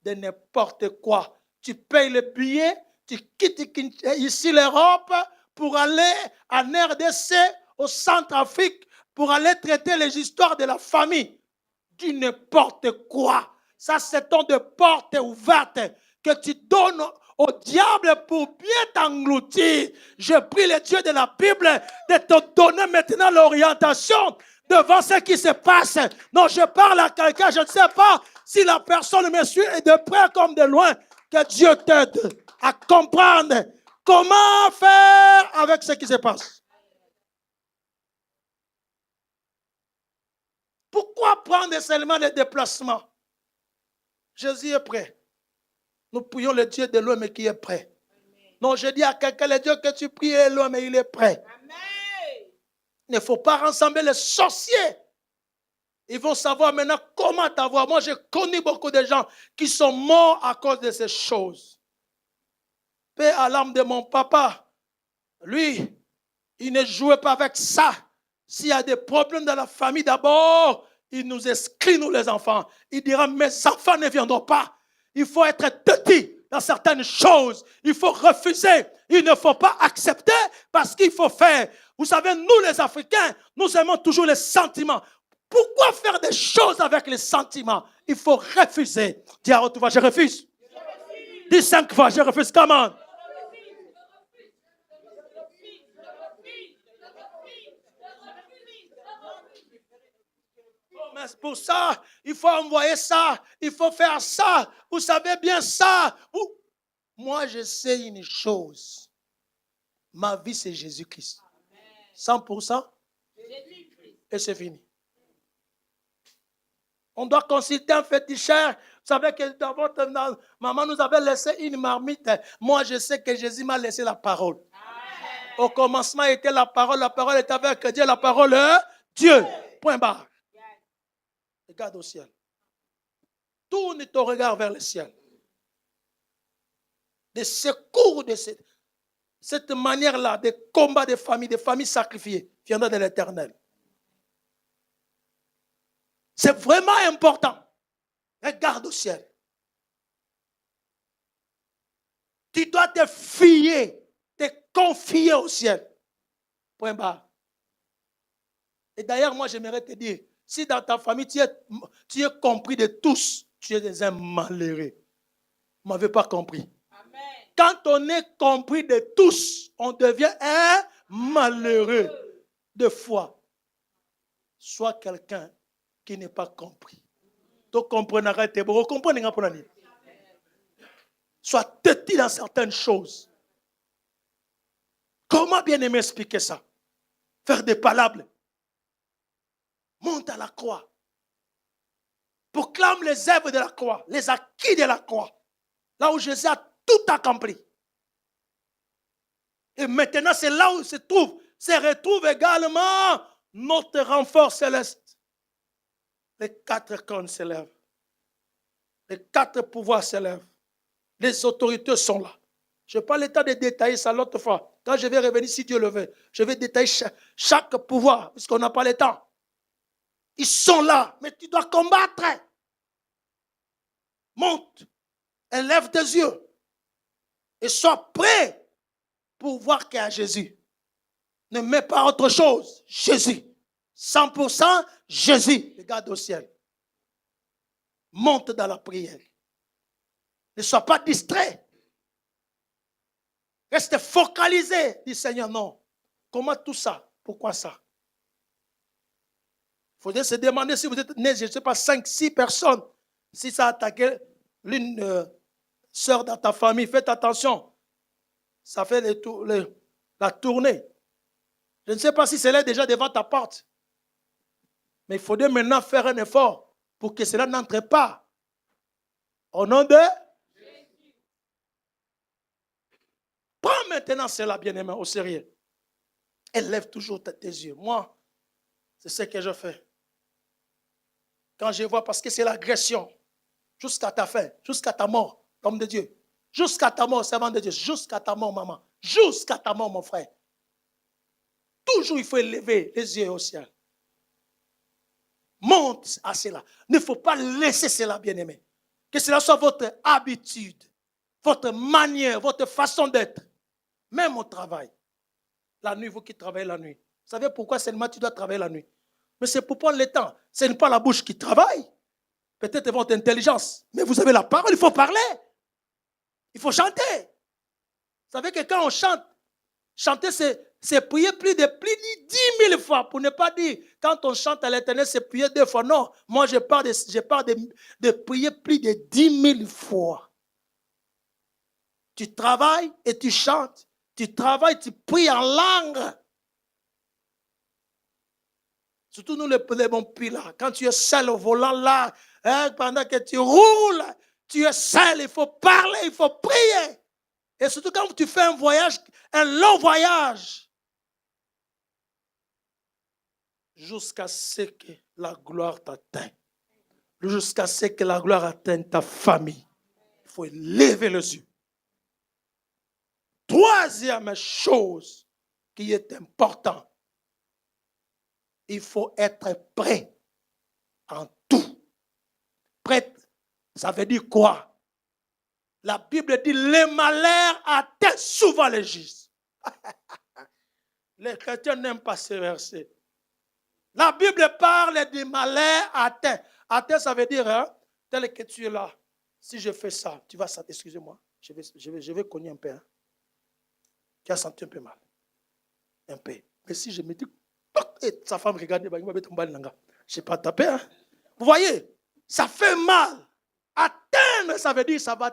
De n'importe quoi. Tu payes le billet, tu quittes ici l'Europe pour aller en RDC, au Centrafrique, pour aller traiter les histoires de la famille. Du n'importe quoi. Ça, c'est ton de porte ouverte que tu donnes au diable pour bien t'engloutir. Je prie le Dieu de la Bible de te donner maintenant l'orientation devant ce qui se passe. Non, je parle à quelqu'un, je ne sais pas si la personne me suit de près comme de loin. Que Dieu t'aide à comprendre comment faire avec ce qui se passe. Pourquoi prendre seulement les déplacements? Jésus est prêt. Nous prions le Dieu de l'homme qui est prêt. Non, je dis à quelqu'un, le Dieu que tu pries est l'homme et il est prêt. Amen. Il ne faut pas rassembler les sorciers. Ils vont savoir maintenant comment t'avoir. Moi, j'ai connu beaucoup de gens qui sont morts à cause de ces choses. Paix à l'âme de mon papa. Lui, il ne jouait pas avec ça. S'il y a des problèmes dans la famille, d'abord, il nous inscrit, nous les enfants. Il dira, mes enfants ne viendront pas. Il faut être petit dans certaines choses. Il faut refuser. Il ne faut pas accepter parce qu'il faut faire. Vous savez, nous les Africains, nous aimons toujours les sentiments. Pourquoi faire des choses avec les sentiments? Il faut refuser. Dis à haute voix, je refuse. Dis 5 fois, je refuse. Come on. Mais pour ça, il faut envoyer ça, il faut faire ça. Vous savez bien ça. Moi, je sais une chose. Ma vie, c'est Jésus-Christ. 100%. Et c'est fini. On doit consulter un féticheur. Vous savez que dans votre maman nous avait laissé une marmite. Moi, je sais que Jésus m'a laissé la parole. Au commencement était la parole était avec Dieu, la parole est Dieu. Point barre. Regarde au ciel. Tourne ton regard vers le ciel. Des secours de cette manière-là, des combats des familles sacrifiées, viendra de l'Éternel. C'est vraiment important. Regarde au ciel. Tu dois te fier, te confier au ciel. Point barre. Et d'ailleurs, moi, j'aimerais te dire, si dans ta famille, tu es compris de tous, tu es un malheureux. Vous ne m'avez pas compris. Amen. Quand on est compris de tous, on devient un malheureux de foi. Sois quelqu'un qui n'est pas compris. Donc, comprenez, vous comprenez pour la nuit. Sois têtu dans certaines choses. Comment bien aimer expliquer ça? Faire des palabres. Monte à la croix. Proclame les œuvres de la croix, les acquis de la croix. Là où Jésus a tout accompli. Et maintenant, c'est là où se retrouve également notre renfort céleste. Les 4 cônes s'élèvent. Les 4 pouvoirs s'élèvent. Les autorités sont là. Je n'ai pas le temps de détailler ça l'autre fois. Quand je vais revenir, si Dieu le veut, je vais détailler chaque pouvoir, puisqu'on n'a pas le temps. Ils sont là, mais tu dois combattre. Monte, élève tes yeux et sois prêt pour voir qu'il y a Jésus. Ne mets pas autre chose. Jésus. 100% Jésus. Regarde au ciel. Monte dans la prière. Ne sois pas distrait. Reste focalisé. Dis Seigneur, non. Comment tout ça? Pourquoi ça? Il faudrait se demander si vous êtes né, je ne sais pas, 5, 6 personnes. Si ça a attaqué l'une sœur dans ta famille, faites attention. Ça fait la tournée. Je ne sais pas si cela est déjà devant ta porte. Mais il faudrait maintenant faire un effort pour que cela n'entre pas. Au nom de Jésus. Prends maintenant cela, bien-aimé, au sérieux. Élève toujours tes yeux. Moi, c'est ce que je fais. Quand je vois, parce que c'est l'agression, jusqu'à ta fin, jusqu'à ta mort, l'homme de Dieu, jusqu'à ta mort, servant de Dieu, jusqu'à ta mort, maman, jusqu'à ta mort, mon frère. Toujours, il faut élever les yeux au ciel. Monte à cela. Il ne faut pas laisser cela, bien-aimé. Que cela soit votre habitude, votre manière, votre façon d'être. Même au travail. La nuit, vous qui travaillez la nuit. Vous savez pourquoi seulement tu dois travailler la nuit? Mais c'est pour prendre le temps. Ce n'est pas la bouche qui travaille. peut-être votre intelligence, mais vous avez la parole, il faut parler. Il faut chanter. Vous savez que quand on chante, chanter, c'est prier plus de 10 000 fois, pour ne pas dire, quand on chante à l'Éternel, c'est prier 2 fois. Non, moi je parle de prier plus de 10 000 fois. Tu travailles et tu chantes. Tu travailles, tu pries en langue. Surtout nous les bons prix là. Quand tu es seul au volant là, hein, pendant que tu roules, tu es seul, il faut parler, il faut prier. Et surtout quand tu fais un voyage, un long voyage, jusqu'à ce que la gloire t'atteigne. Jusqu'à ce que la gloire atteigne ta famille. Il faut lever les yeux. Troisième chose qui est importante, il faut être prêt en tout. Prêt, ça veut dire quoi? La Bible dit, les malheurs atteignent souvent les justes. Les chrétiens n'aiment pas ce verset. La Bible parle des malheurs atteints. Atteint, ça veut dire, hein, tel que tu es là. Si je fais ça, tu vas sentir, excusez-moi, je vais cogner un peu. Hein. Tu as senti un peu mal. Un peu. Mais si je me dis, et sa femme regarde, je n'ai pas tapé. Hein. Vous voyez, ça fait mal. Atteindre, ça veut dire ça va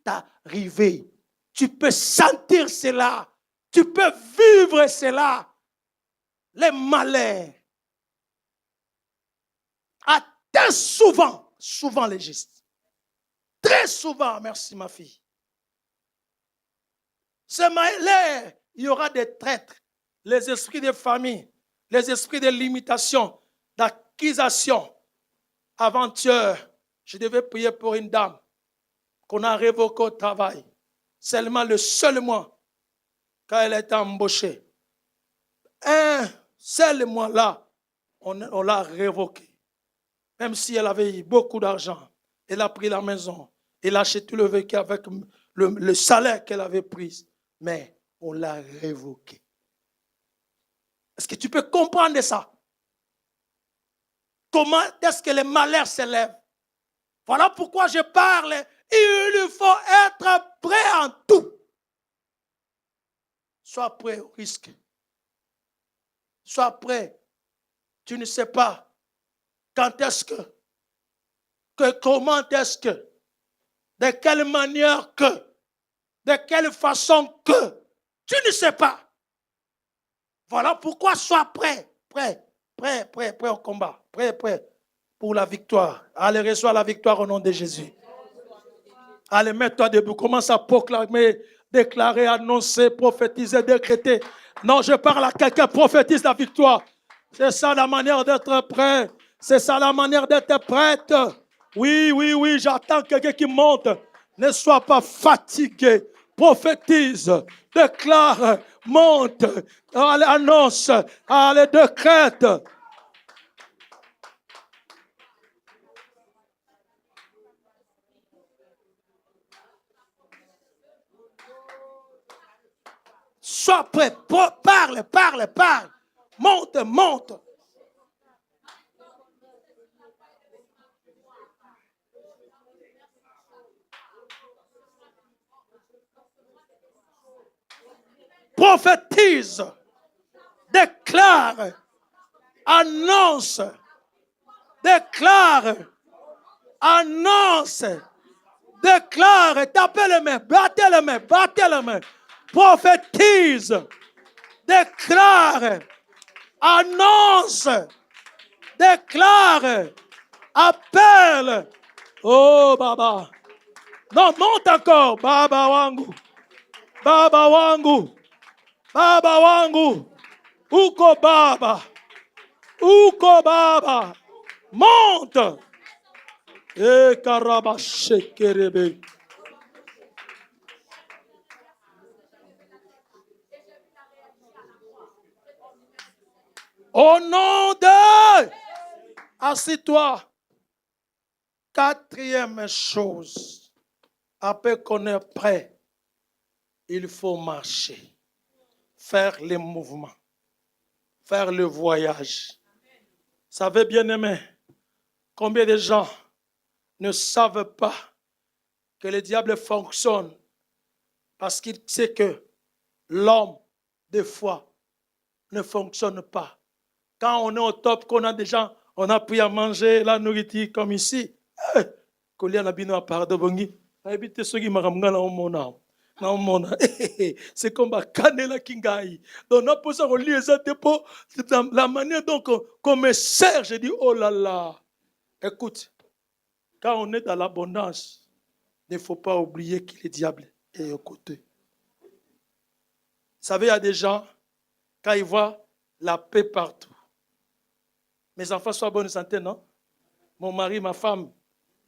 t'arriver. Tu peux sentir cela. Tu peux vivre cela. Les malheurs atteignent souvent les justes. Très souvent, merci ma fille. Ces malheurs, il y aura des traîtres, les esprits de famille, les esprits de limitation, d'accusation. Avant-hier, je devais prier pour une dame qu'on a révoquée au travail. Seulement le seul mois, quand elle était embauchée. Un seul mois là, on l'a révoquée. Même si elle avait eu beaucoup d'argent, elle a pris la maison, elle a acheté tout le véhicule avec le salaire qu'elle avait pris. Mais on l'a révoquée. Est-ce que tu peux comprendre ça? Comment est-ce que les malheurs s'élèvent? Voilà pourquoi je parle. Il faut être prêt en tout. Sois prêt au risque. Sois prêt. Tu ne sais pas quand est-ce que comment est-ce que, de quelle manière que, de quelle façon que, tu ne sais pas. Voilà pourquoi sois prêt au combat, prêt pour la victoire. Allez, reçois la victoire au nom de Jésus. Allez, mets-toi debout, commence à proclamer, déclarer, annoncer, prophétiser, décréter. Non, je parle à quelqu'un, prophétise la victoire. C'est ça la manière d'être prêt. C'est ça la manière d'être prête. Oui, j'attends quelqu'un qui monte. Ne sois pas fatigué. Prophétise, déclare, monte, allez, annonce, allez, décrète. Sois prêt, parle. Monte. Prophétise, déclare, annonce, déclare, tapez les mains, battez les mains, prophétise, déclare, annonce, déclare, appelle. Oh, Baba. Non, monte encore. Baba wangu. Uko Baba. Monte. Karabashekerebe. Au nom de... Assis-toi. Quatrième chose. Après qu'on est prêt, il faut marcher. Faire les mouvements. Faire le voyage. Vous savez, bien-aimé, combien de gens ne savent pas que le diable fonctionne parce qu'il sait que l'homme, des fois, ne fonctionne pas. Quand on est au top, qu'on a déjà, on a pris à manger la nourriture comme ici, c'est comme à Kanela Kingai. Donc, on a posé au lieu de la manière dont on me sert. J'ai dit, oh là là. Écoute, quand on est dans l'abondance, il ne faut pas oublier que le diable est au côté. Vous savez, il y a des gens, quand ils voient la paix partout, mes enfants soient en bonne santé, non? Mon mari, ma femme,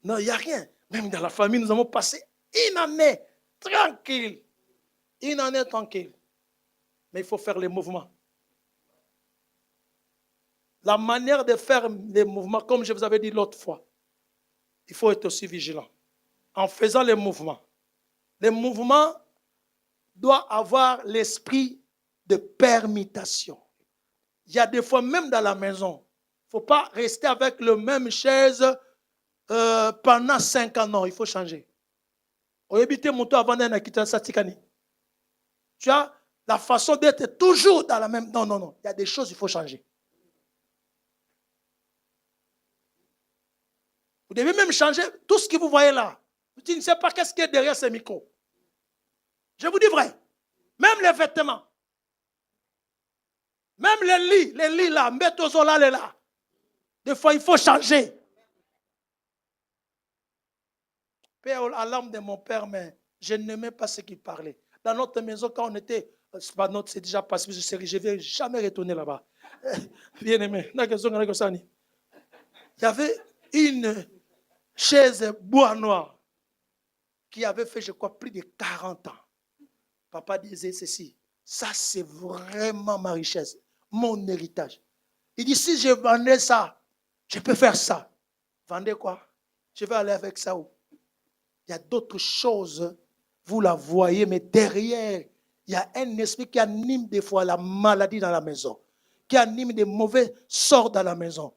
non, il n'y a rien. Même dans la famille, nous avons passé une année tranquille. Une année tranquille. Mais il faut faire les mouvements. La manière de faire les mouvements, comme je vous avais dit l'autre fois, il faut être aussi vigilant. En faisant les mouvements doivent avoir l'esprit de permutation. Il y a des fois, même dans la maison, il ne faut pas rester avec la même chaise pendant 5 ans. Non, il faut changer. Tu as la façon d'être toujours dans la même... Non, non, non. Il y a des choses qu'il faut changer. Vous devez même changer tout ce que vous voyez là. Tu ne sais pas qu'est-ce qu'il y a derrière ces micros. Je vous dis vrai. Même les vêtements. Même les lits là, Mbetozola les là. Des fois, il faut changer. Père à l'âme de mon père, mais je n'aimais pas ce qu'il parlait. Dans notre maison, quand on était, c'est pas notre, c'est déjà passé, je ne vais jamais retourner là-bas. Bien aimé, il y avait une chaise bois noir qui avait fait, je crois, plus de 40 ans. Papa disait ceci, ça c'est vraiment ma richesse, mon héritage. Il dit, si je vendais ça, je peux faire ça. Vendez quoi? Je vais aller avec ça où? Il y a d'autres choses, vous la voyez, mais derrière, il y a un esprit qui anime des fois la maladie dans la maison, qui anime des mauvais sorts dans la maison.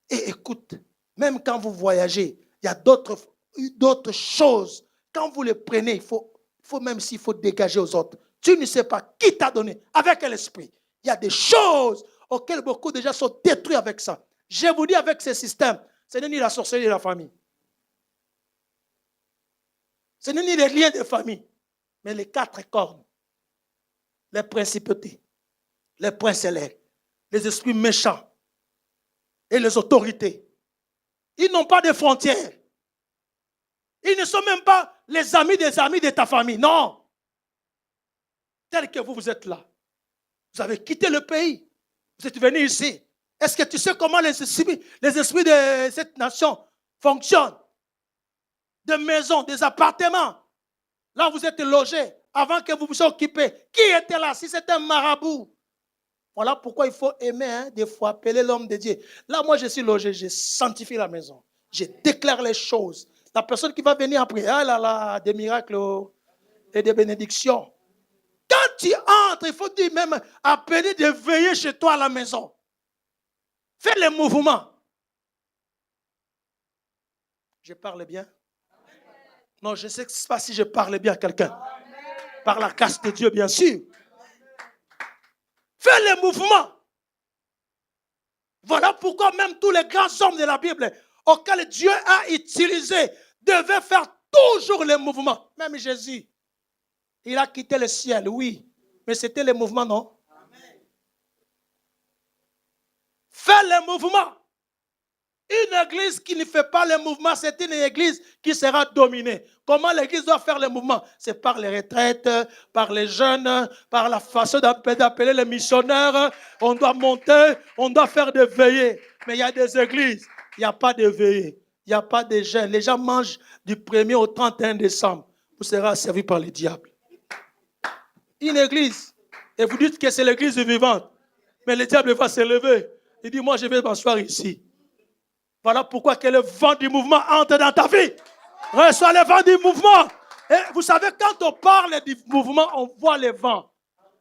Et écoute, même quand vous voyagez, il y a d'autres choses. Quand vous les prenez, il faut même s'il faut dégager aux autres. Tu ne sais pas qui t'a donné, avec quel esprit. Il y a des choses auxquelles beaucoup de gens sont détruits avec ça. Je vous dis, avec ce système, ce n'est ni la sorcellerie de la famille. Ce n'est ni les liens de famille, mais les 4 cornes, les principautés, les princes-élèves, les esprits méchants et les autorités. Ils n'ont pas de frontières. Ils ne sont même pas les amis des amis de ta famille. Non. Tel que vous êtes là. Vous avez quitté le pays. Vous êtes venu ici. Est-ce que tu sais comment les esprits de cette nation fonctionnent? Des maisons, des appartements. Là, vous êtes logés avant que vous vous occupez. Qui était là? Si c'était un marabout. Voilà pourquoi il faut aimer, des fois, appeler l'homme de Dieu. Là, moi, je suis logé, je sanctifie la maison. Je déclare les choses. La personne qui va venir après, ah là là, des miracles et des bénédictions. Quand tu entres, il faut dire même appeler de veiller chez toi à la maison. Fais les mouvements. Je parle bien? Non, je ne sais pas si je parle bien à quelqu'un. Par la grâce de Dieu, bien sûr. Fais les mouvements. Voilà pourquoi même tous les grands hommes de la Bible auxquels Dieu a utilisé devaient faire toujours les mouvements. Même Jésus, il a quitté le ciel, oui. Mais c'était les mouvements, non? Fais les mouvements. Une église qui ne fait pas les mouvements, c'est une église qui sera dominée. Comment l'église doit faire les mouvements? C'est par les retraites, par les jeunes, par la façon d'appeler les missionnaires. On doit monter, on doit faire des veillées. Mais il y a des églises, il n'y a pas de veillées, il n'y a pas de jeûne. Les gens mangent du 1er au 31 décembre. Vous serez asservis par le diable. Une église, et vous dites que c'est l'église vivante, mais le diable va se lever. Il dit, moi je vais m'asseoir ici. Voilà pourquoi que le vent du mouvement entre dans ta vie. Reçois le vent du mouvement. Et vous savez, quand on parle du mouvement, on voit le vent.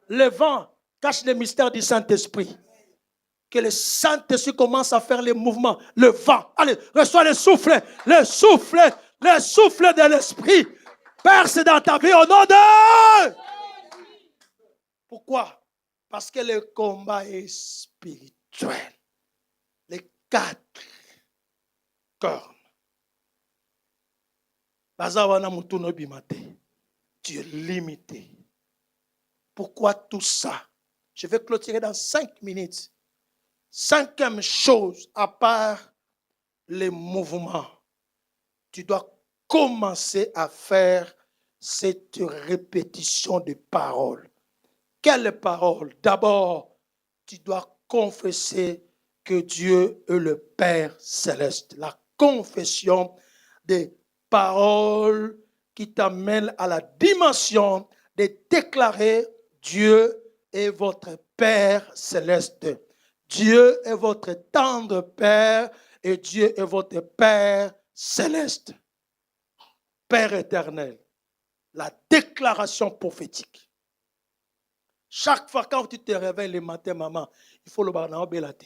Le vent cache le mystère du Saint-Esprit. que le Saint-Esprit commence à faire les mouvements, le vent. Allez, reçois le souffle de l'Esprit. Perce dans ta vie au nom de... Pourquoi? Parce que le combat est spirituel. Les 4 cornes. Tu es limité. Pourquoi tout ça? Je vais clôturer dans 5 minutes. 5e chose, à part les mouvements, tu dois commencer à faire cette répétition de paroles. Quelle parole? D'abord, tu dois confesser que Dieu est le Père céleste. La confession des paroles qui t'amènent à la dimension de déclarer Dieu est votre Père céleste. Dieu est votre tendre Père et Dieu est votre Père céleste. Père éternel. La déclaration prophétique. Chaque fois quand tu te réveilles le matin, maman, il faut le barnao belate.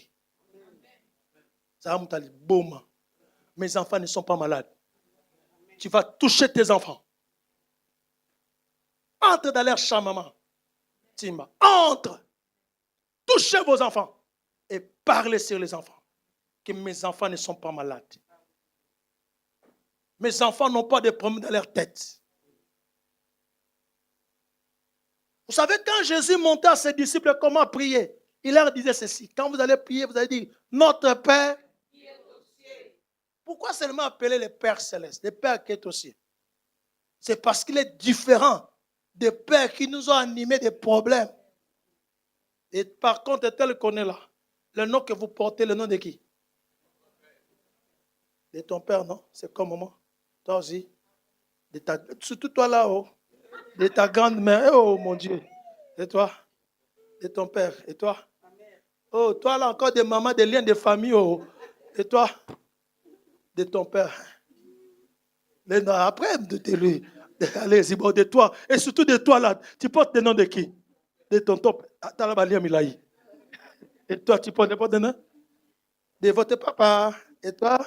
Ça va me boum. Mes enfants ne sont pas malades. Tu vas toucher tes enfants. Entre dans leur champ, maman. Timba. Entre. Touchez vos enfants. Et parlez sur les enfants. Que mes enfants ne sont pas malades. Mes enfants n'ont pas de problèmes dans leur tête. Vous savez, quand Jésus montait à ses disciples comment prier, il leur disait ceci. Quand vous allez prier, vous allez dire, notre Père qui est au ciel. Pourquoi seulement appeler le Père céleste, le Père qui est au ciel? C'est parce qu'il est différent des pères qui nous ont animés des problèmes. Et par contre, tel qu'on est là, le nom que vous portez, le nom de qui? De ton père, non? C'est comme moi. Toi aussi. Surtout toi là-haut. De ta grande-mère. Oh mon Dieu. Et toi? De ton père. Et toi? Oh, toi là encore des mamans, des liens de famille. Oh. Et toi? De ton père. Après, de lui. Allez-y, bon, de toi. Et surtout de toi là. Tu portes le nom de qui? De ton top. Et toi, tu portes le nom? De votre papa. Et toi?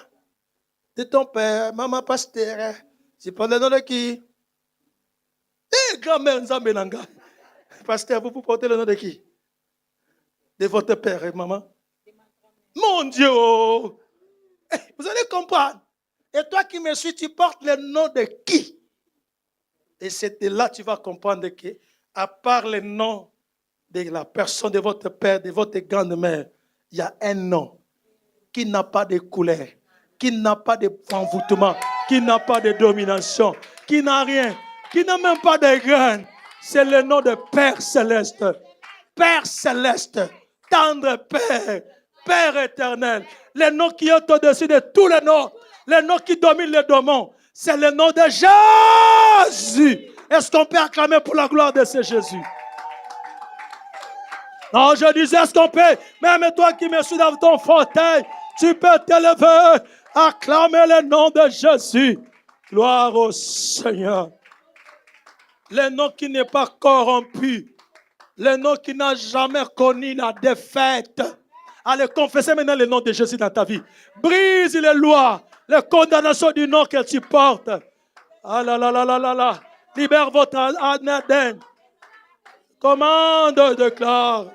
De ton père, maman pasteur. Tu portes le nom de qui? Eh, grand-mère Nzambelanga. Pasteur, vous portez le nom de qui? De votre père et maman. Mon Dieu! Oh. Vous allez comprendre. Et toi qui me suis, tu portes le nom de qui? Et c'est de là que tu vas comprendre que, à part le nom de la personne de votre père, de votre grande-mère, il y a un nom qui n'a pas de couleur, qui n'a pas de envoûtement, qui n'a pas de domination, qui n'a rien, qui n'a même pas de graines. C'est le nom de Père céleste. Père céleste, tendre Père, Père éternel. Le nom qui est au-dessus de tous les noms, le nom qui domine les démons, c'est le nom de Jésus. Est-ce qu'on peut acclamer pour la gloire de ce Jésus? Non, je disais, est-ce qu'on peut, même toi qui me suis dans ton fauteuil, tu peux t'élever, acclamer le nom de Jésus. Gloire au Seigneur. Le nom qui n'est pas corrompu. Le nom qui n'a jamais connu la défaite. Allez, confessez maintenant le nom de Jésus dans ta vie. Brise les lois, les condamnations du nom que tu portes. Ah là là là là là là. Libère votre âme. Commande, déclare.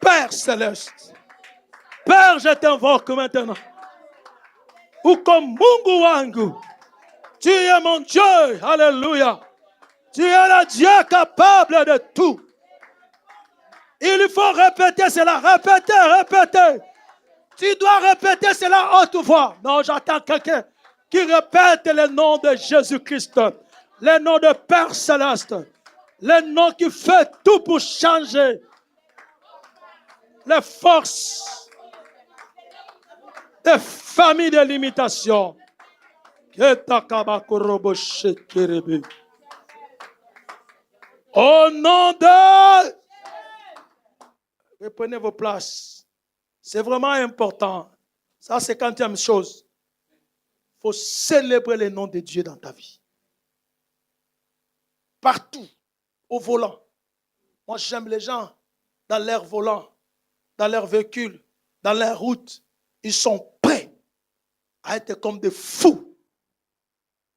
Père céleste, Père, je t'invoque maintenant. Ou comme Mungu wangu, tu es mon Dieu, alléluia. Tu es le Dieu capable de tout. Il faut répéter cela, répéter. Tu dois répéter cela à haute voix. Non, j'attends quelqu'un qui répète le nom de Jésus-Christ, le nom de Père céleste, le nom qui fait tout pour changer les forces des familles de limitation. Au nom de Reprenez vos places. C'est vraiment important. Ça, c'est 50e chose. Il faut célébrer le nom de Dieu dans ta vie. Partout, au volant. Moi, j'aime les gens dans leur volant, dans leur véhicule, dans leur route. Ils sont prêts à être comme des fous,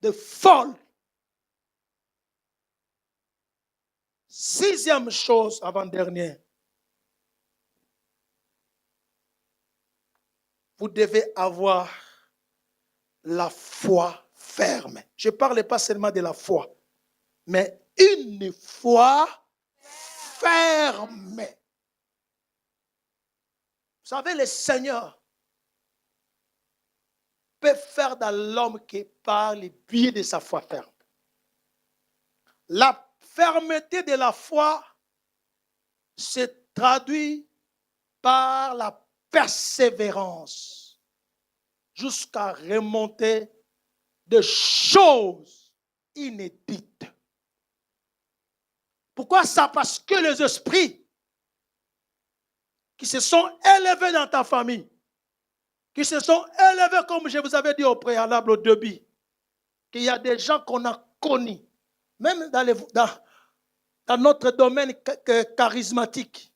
des folles. 6e chose, avant-dernière. Vous devez avoir la foi ferme. Je ne parle pas seulement de la foi, mais une foi ferme. Vous savez, le Seigneur peut faire dans l'homme qui parle le biais de sa foi ferme. La fermeté de la foi se traduit par la persévérance jusqu'à remonter de choses inédites. Pourquoi ça? Parce que les esprits qui se sont élevés dans ta famille, qui se sont élevés, comme je vous avais dit au préalable, au début, qu'il y a des gens qu'on a connus, même dans notre domaine charismatique,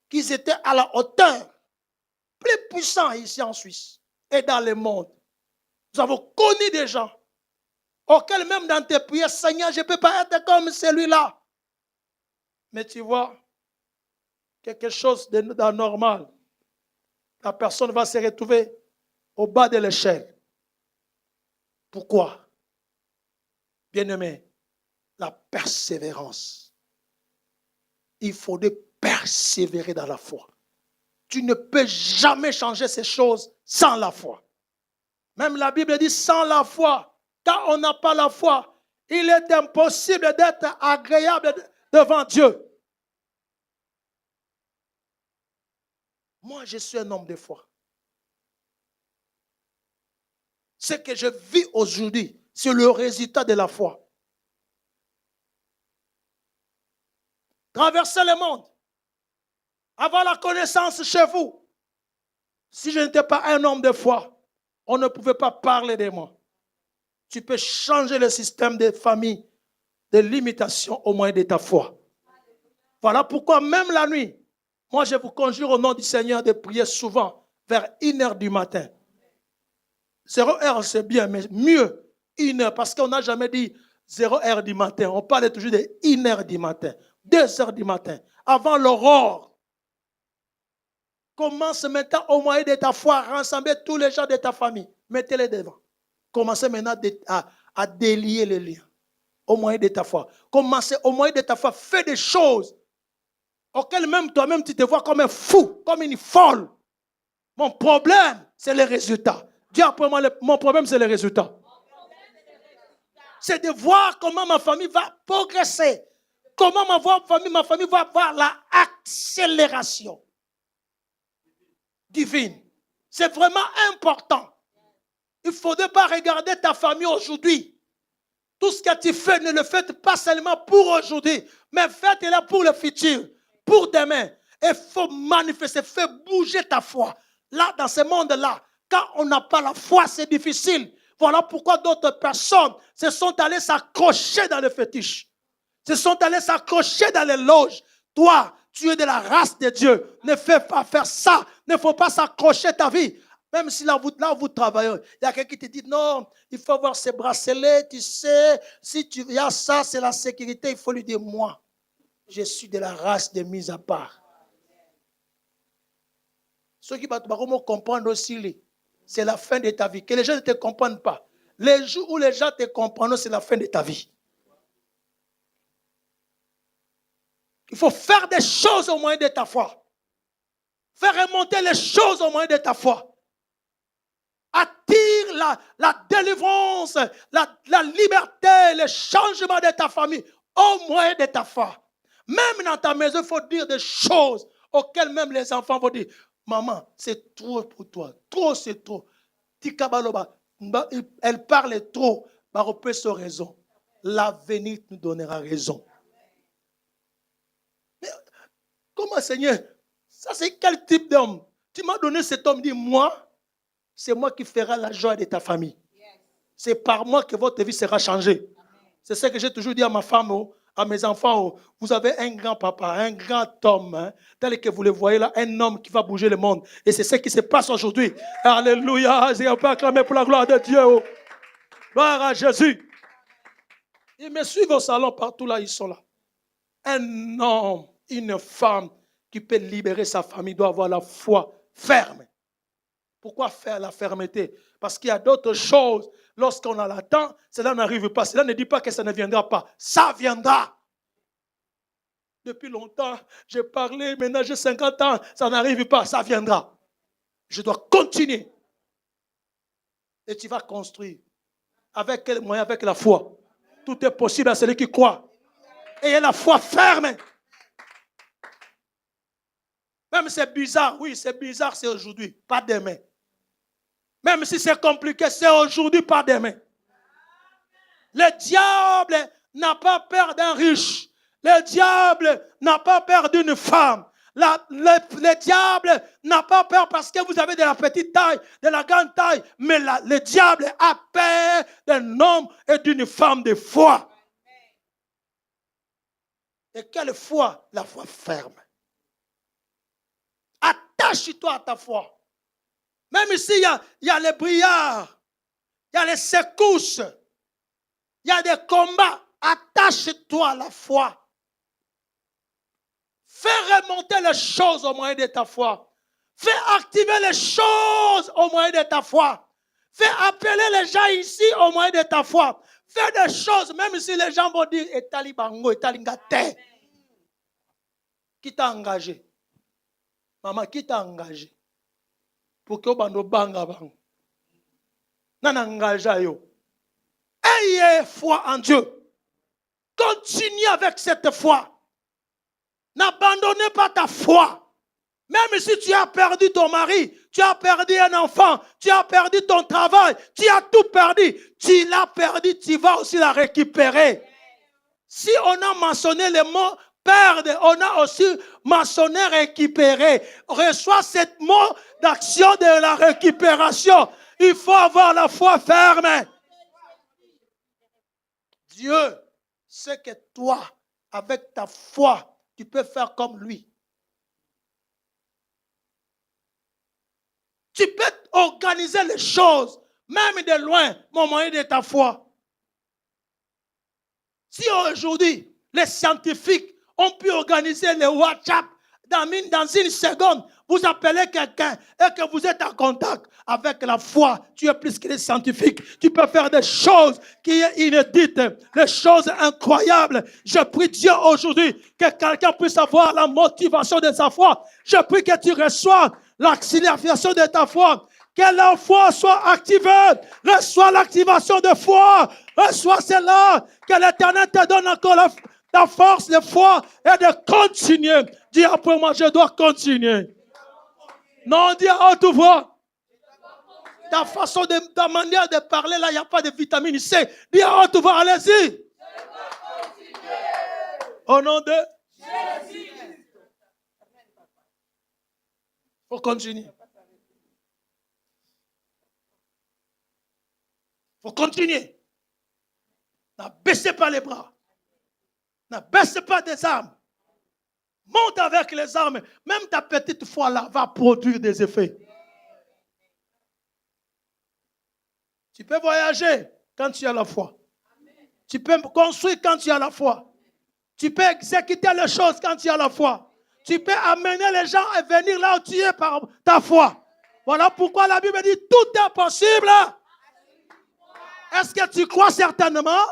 qu'ils étaient à la hauteur, plus puissants ici en Suisse et dans le monde. Nous avons connu des gens auxquels même dans tes prières, Seigneur, je ne peux pas être comme celui-là. Mais tu vois, quelque chose d'anormal. La personne va se retrouver au bas de l'échelle. Pourquoi? Bien-aimé, la persévérance. Il faudrait persévérer dans la foi. Tu ne peux jamais changer ces choses sans la foi. Même la Bible dit sans la foi. Quand on n'a pas la foi, il est impossible d'être agréable devant Dieu. Moi, je suis un homme de foi. Ce que je vis aujourd'hui, c'est le résultat de la foi. Traverser le monde, avoir la connaissance chez vous. Si je n'étais pas un homme de foi, on ne pouvait pas parler de moi. Tu peux changer le système de famille, de limitation au moyen de ta foi. Voilà pourquoi même la nuit, moi je vous conjure au nom du Seigneur de prier souvent vers 1h du matin. 0h c'est bien, mais mieux 1h parce qu'on n'a jamais dit 0h du matin. On parle toujours de 1h du matin, 2h du matin, avant l'aurore. Commence maintenant au moyen de ta foi, rassembler tous les gens de ta famille. Mettez-les devant. Commencez maintenant à délier les liens au moyen de ta foi. Commencez au moyen de ta foi. Fais des choses auxquelles même toi-même tu te vois comme un fou, comme une folle. Mon problème, c'est les résultats. Dis après moi, mon problème, c'est les résultats. C'est de voir comment ma famille va progresser. Comment ma famille va avoir l'accélération divine. C'est vraiment important. Il ne faudrait pas regarder ta famille aujourd'hui. Tout ce que tu fais, ne le faites pas seulement pour aujourd'hui, mais faites-le pour le futur, pour demain. Il faut manifester, faire bouger ta foi. Là, dans ce monde-là, quand on n'a pas la foi, c'est difficile. Voilà pourquoi d'autres personnes se sont allées s'accrocher dans le fétiche. Se sont allées s'accrocher dans les loges. Toi, tu es de la race de Dieu. Ne fais pas faire ça. Il ne faut pas s'accrocher ta vie. Même si là, vous travaillez, il y a quelqu'un qui te dit, non, il faut avoir ces bracelets, tu sais, si tu y a ça, c'est la sécurité. Il faut lui dire, moi, je suis de la race de mise à part. Ceux qui vont comprendre aussi, c'est la fin de ta vie. Que les gens ne te comprennent pas. Les jours où les gens te comprennent, c'est la fin de ta vie. Il faut faire des choses au moyen de ta foi. Faire remonter les choses au moyen de ta foi. Attire la délivrance, la liberté, le changement de ta famille au moyen de ta foi. Même dans ta maison, il faut dire des choses auxquelles même les enfants vont dire, maman, c'est trop pour toi. Trop, c'est trop. Elle parle trop. Baropé a raison. L'avenir nous donnera raison. Mais comment, Seigneur, Ça, c'est quel type d'homme? Tu m'as donné cet homme, dit moi, c'est moi qui ferai la joie de ta famille. C'est par moi que votre vie sera changée. C'est ce que j'ai toujours dit à ma femme, à mes enfants. Vous avez un grand papa, un grand homme, hein, tel que vous le voyez là, un homme qui va bouger le monde. Et c'est ce qui se passe aujourd'hui. Alléluia. On peut acclamer pour la gloire de Dieu. Gloire à Jésus. Ils me suivent au salon, partout là, ils sont là. Un homme, une femme qui peut libérer sa famille doit avoir la foi ferme. Pourquoi faire la fermeté? Parce qu'il y a d'autres choses. Lorsqu'on a l'attend, cela n'arrive pas. Cela ne dit pas que ça ne viendra pas. Ça viendra. Depuis longtemps, j'ai parlé, maintenant j'ai 50 ans, ça n'arrive pas, ça viendra. Je dois continuer. Et tu vas construire. Avec quel moyen? Avec la foi. Tout est possible à celui qui croit. Ayez la foi ferme. Même si c'est bizarre, oui, c'est bizarre, c'est aujourd'hui, pas demain. Même si c'est compliqué, c'est aujourd'hui, pas demain. Le diable n'a pas peur d'un riche. Le diable n'a pas peur d'une femme. Le diable n'a pas peur parce que vous avez de la petite taille, de la grande taille. Mais le diable a peur d'un homme et d'une femme de foi. Et quelle foi? La foi ferme. Attache-toi à ta foi. Même ici, il y a les brillards, il y a les secousses, il y a des combats. Attache-toi à la foi. Fais remonter les choses au moyen de ta foi. Fais activer les choses au moyen de ta foi. Fais appeler les gens ici au moyen de ta foi. Fais des choses, même si les gens vont dire « Etali bango, etali ngate ». Qui t'a engagé? Maman, qui t'a engagé? Pour que vous banga bang. Nana engagé yo. Ayez foi en Dieu. Continue avec cette foi. N'abandonnez pas ta foi. Même si tu as perdu ton mari, tu as perdu un enfant, tu as perdu ton travail, tu as tout perdu. Tu l'as perdu, tu vas aussi la récupérer. Si on a mentionné le mot perdre, on a aussi mentionné récupérer. Reçois cette mot d'action de la récupération. Il faut avoir la foi ferme. Dieu sait que toi, avec ta foi, tu peux faire comme lui. Tu peux organiser les choses, même de loin, au moyen de ta foi. Si aujourd'hui, les scientifiques ont pu organiser le WhatsApp dans une seconde, vous appelez quelqu'un et que vous êtes en contact avec la foi, tu es plus que les scientifiques. Tu peux faire des choses qui sont inédites, des choses incroyables. Je prie Dieu aujourd'hui que quelqu'un puisse avoir la motivation de sa foi. Je prie que tu reçoives l'accélération de ta foi. Que la foi soit activée. Reçois l'activation de foi. Reçois cela. Que l'Éternel te donne encore la force de foi et de continuer. Dis après moi, je dois continuer. Non, dis à haute voix. Ta façon ta manière de parler, là, il n'y a pas de vitamine C. Dis à haute voix, allez-y. Au nom de Jésus. Il faut continuer. Il faut continuer. N'abaissez pas les bras. N'abaissez pas des armes. Monte avec les armes. Même ta petite foi là va produire des effets. Tu peux voyager quand tu as la foi. Tu peux construire quand tu as la foi. Tu peux exécuter les choses quand tu as la foi. Tu peux amener les gens à venir là où tu es par ta foi. Voilà pourquoi la Bible dit tout est possible. Est-ce que tu crois certainement?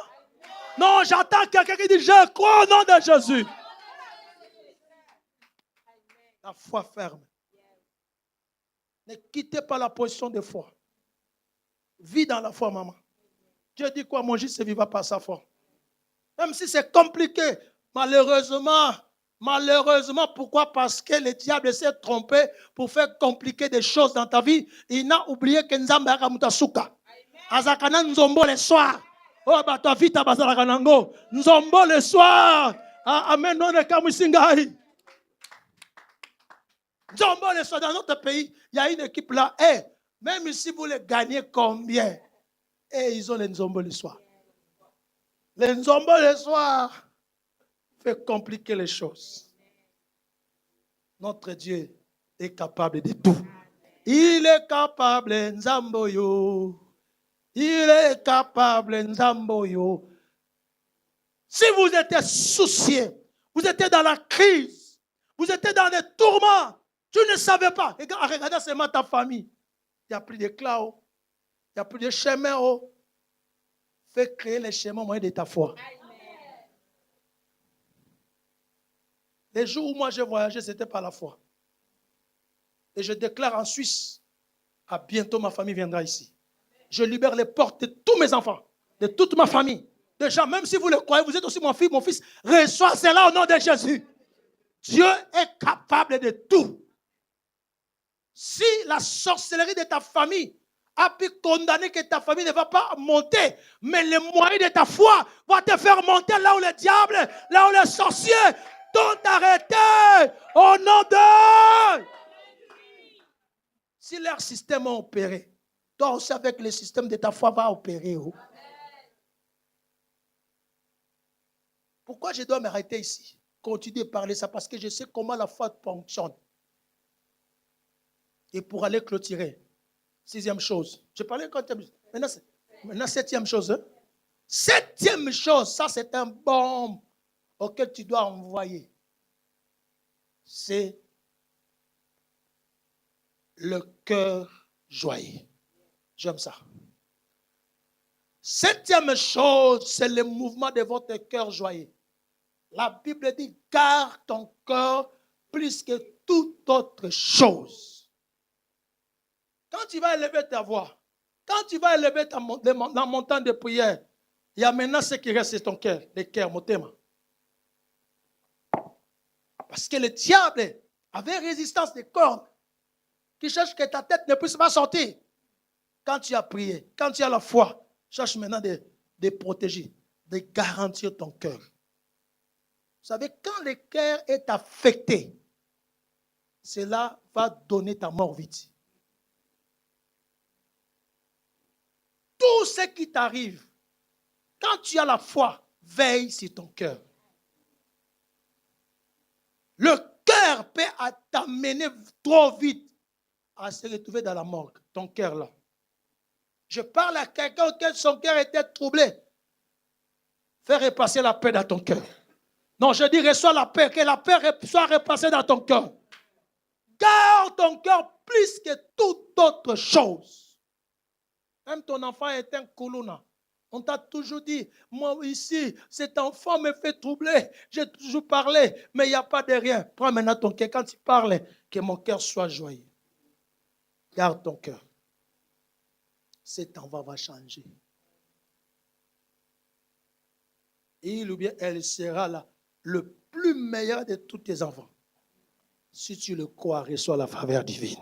Non, j'entends quelqu'un qui dit je crois au nom de Jésus. La foi ferme. Ne quittez pas la position de foi. Vis dans la foi, maman. Dieu dit quoi? Mon juste ne vivra pas sa foi. Même si c'est compliqué, malheureusement, pourquoi? Parce que le diable s'est trompé pour faire compliquer des choses dans ta vie. Il n'a oublié que Nzambe a mutasuka. Azakana nzombo le soir. Oh, bah, ta vie, ta bazalaka nango. Nzombo le soir. Amen, non, ne kamusingai. Nzombo le soir, dans notre pays, il y a une équipe là. Eh, même si vous les gagnez combien, ils ont les Nzombo le soir. Les Nzombo le soir fait compliquer les choses. Notre Dieu est capable de tout. Il est capable, Nzamboyo. Il est capable, Nzamboyo. Si vous étiez soucié, vous étiez dans la crise, vous étiez dans les tourments, tu ne savais pas. Regarde seulement ta famille. Il n'y a plus de cloud, il n'y a plus de chemin. Fais créer les chemins au moyen de ta foi. Les jours où moi j'ai voyagé, c'était par la foi. Et je déclare en Suisse, à bientôt ma famille viendra ici. Je libère les portes de tous mes enfants, de toute ma famille. Déjà, même si vous le croyez, vous êtes aussi mon fils, reçois cela au nom de Jésus. Dieu est capable de tout. Si la sorcellerie de ta famille a pu condamner que ta famille ne va pas monter, mais les moyens de ta foi vont te faire monter là où le diable, là où les sorciers t'ont arrêté au nom de... Si leur système a opéré, toi aussi avec le système de ta foi va opérer. Pourquoi je dois m'arrêter ici? Continuer de parler ça parce que je sais comment la foi fonctionne. Et pour aller clôturer, 6e chose. Je parlais quatrième. Maintenant 7e chose. Hein? 7e chose, ça c'est un bombe auquel tu dois envoyer. C'est le cœur joyeux. J'aime ça. 7e chose, c'est le mouvement de votre cœur joyeux. La Bible dit, garde ton cœur plus que toute autre chose. Quand tu vas élever ta voix, quand tu vas élever la montagne de prière, il y a maintenant ce qui reste, c'est ton cœur, le cœur, mon thème. Parce que le diable avait résistance des cordes qui cherchent que ta tête ne puisse pas sortir. Quand tu as prié, quand tu as la foi, cherche maintenant de protéger, de garantir ton cœur. Vous savez, quand le cœur est affecté, cela va donner ta mort vite. Tout ce qui t'arrive, quand tu as la foi, veille sur ton cœur. Le cœur peut t'amener trop vite à se retrouver dans la morgue, ton cœur là. Je parle à quelqu'un auquel son cœur était troublé. Fais repasser la paix dans ton cœur. Non, je dis reçois la paix, que la paix soit repassée dans ton cœur. Garde ton cœur plus que toute autre chose. Même ton enfant est un koulouna. On t'a toujours dit, moi ici, cet enfant me fait troubler. J'ai toujours parlé, mais il n'y a pas de rien. Prends maintenant ton cœur. Quand tu parles, que mon cœur soit joyeux. Garde ton cœur. Cet enfant va changer. Il ou bien elle sera là, le plus meilleur de tous tes enfants. Si tu le crois, reçois la faveur divine.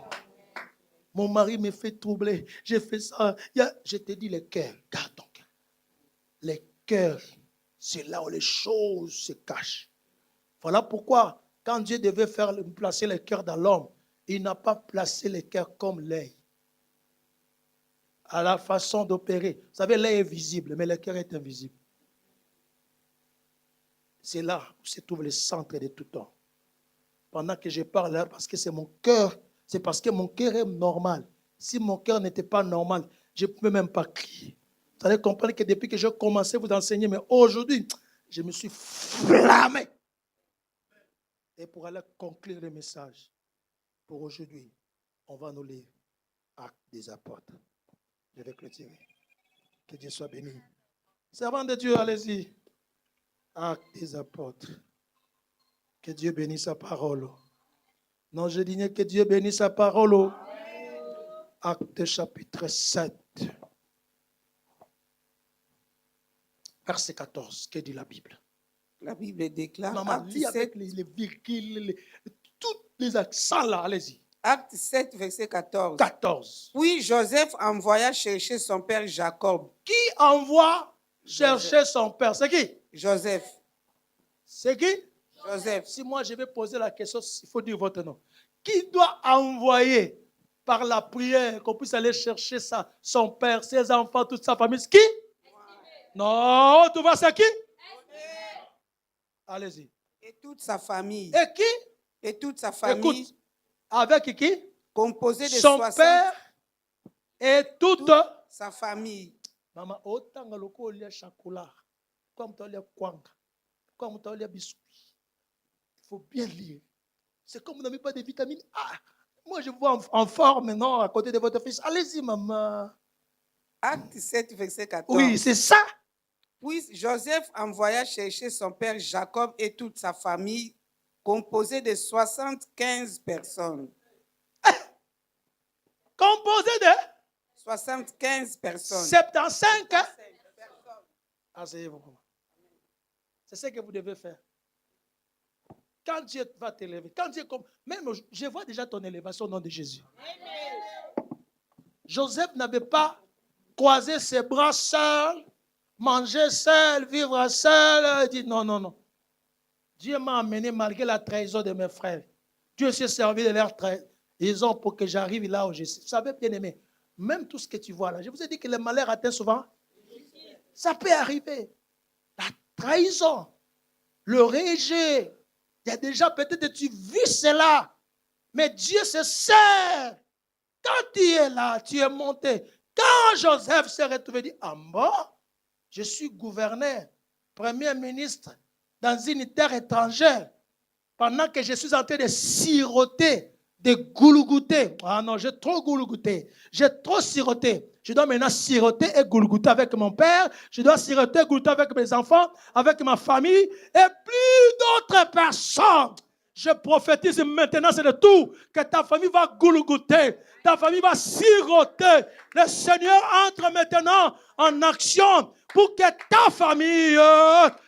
Mon mari me fait troubler. J'ai fait ça. Je te dis le cœur. Garde ton cœur. Le cœur, c'est là où les choses se cachent. Voilà pourquoi, quand Dieu devait placer le cœur dans l'homme, il n'a pas placé le cœur comme l'œil. À la façon d'opérer. Vous savez, l'œil est visible, mais le cœur est invisible. C'est là où se trouve le centre de tout temps. Pendant que je parle là, parce que c'est mon cœur, c'est parce que mon cœur est normal. Si mon cœur n'était pas normal, je ne pouvais même pas crier. Vous allez comprendre que depuis que j'ai commencé à vous enseigner, mais aujourd'hui, je me suis flammé. Et pour aller conclure le message, pour aujourd'hui, on va nous lire Actes des apôtres. Je vais clôturer. Que Dieu soit béni. Servant de Dieu, allez-y. Actes des apôtres. Que Dieu bénisse sa parole. Non, je dis que Dieu bénisse sa parole. Actes chapitre 7. Verset 14. Que dit la Bible? La Bible déclare, Maman, lis avec les virgules, tous les accents là, allez-y. Acte 7, verset 14. 14. Puis Joseph envoya chercher son père Jacob. Qui envoie chercher son père? C'est qui? Joseph. C'est qui? Joseph. Si moi je vais poser la question, il faut dire votre nom. qui doit envoyer par la prière qu'on puisse aller chercher son père, ses enfants, toute sa famille? Qui? Non, tu vois c'est qui? Allez-y. Et toute sa famille. Et qui? Et toute sa famille. Écoute, avec qui? Composée de son 60. père et toute sa famille. Maman, autant que loko lia chocolat, comme tu lia kwanga, comme tu lia biscuit. Il faut bien lire. C'est comme vous n'avez pas de vitamine A. Moi, je vous vois en forme maintenant à côté de votre fils. Allez-y, maman. Acte 7, verset 14. Oui, c'est ça. Puis Joseph envoya chercher son père Jacob et toute sa famille, composée de 75 personnes. Composé de 75 personnes. 75. Asseyez-vous. C'est ce que vous devez faire. Quand Dieu va t'élever, quand Dieu comme même je vois déjà ton élévation au nom de Jésus. Amen. Joseph n'avait pas croisé ses bras seul, manger seul, vivre seul. Il dit non, non, non. Dieu m'a amené malgré la trahison de mes frères. Dieu s'est servi de leur trahison pour que j'arrive là où je suis. Vous savez, bien aimé, même tout ce que tu vois là, je vous ai dit que le malheur atteint souvent. Ça peut arriver. La trahison, le rejet. Il y a déjà peut-être que tu vis cela. Mais Dieu se sert. Quand tu es là, tu es monté. Quand Joseph s'est retrouvé, il dit, ah bon, je suis gouverneur, premier ministre dans une terre étrangère, pendant que je suis en train de siroter, de goulgouter. Ah non, j'ai trop goulgouté. J'ai trop siroté. Je dois maintenant siroter et goulgouter avec mon père. Je dois siroter et goulgouter avec mes enfants, avec ma famille et plus d'autres personnes. Je prophétise maintenant, c'est le tout, que ta famille va goulgouter. Ta famille va siroter. Le Seigneur entre maintenant en action pour que ta famille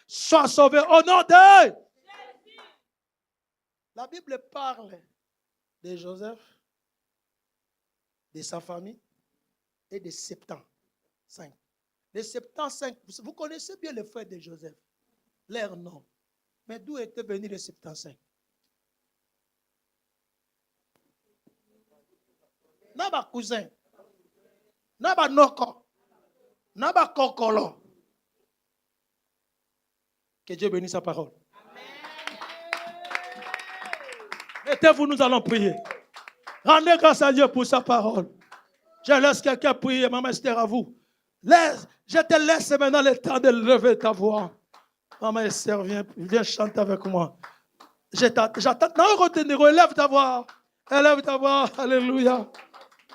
soit sauvée. Au nom de... La Bible parle de Joseph, de sa famille et de 75. Les 75, vous connaissez bien les frères de Joseph, leur nom. Mais d'où était venu les 75? Naba cousin, Naba noko, Naba kokolo. Que Dieu bénisse sa parole. Mettez-vous, nous allons prier. Rendez grâce à Dieu pour sa parole. Je laisse quelqu'un prier, Maman Esther, à vous. Je te laisse maintenant le temps de lever ta voix. Maman Esther, viens chanter avec moi. J'attends. Non, retenir, élève ta voix. Élève ta voix. Alléluia.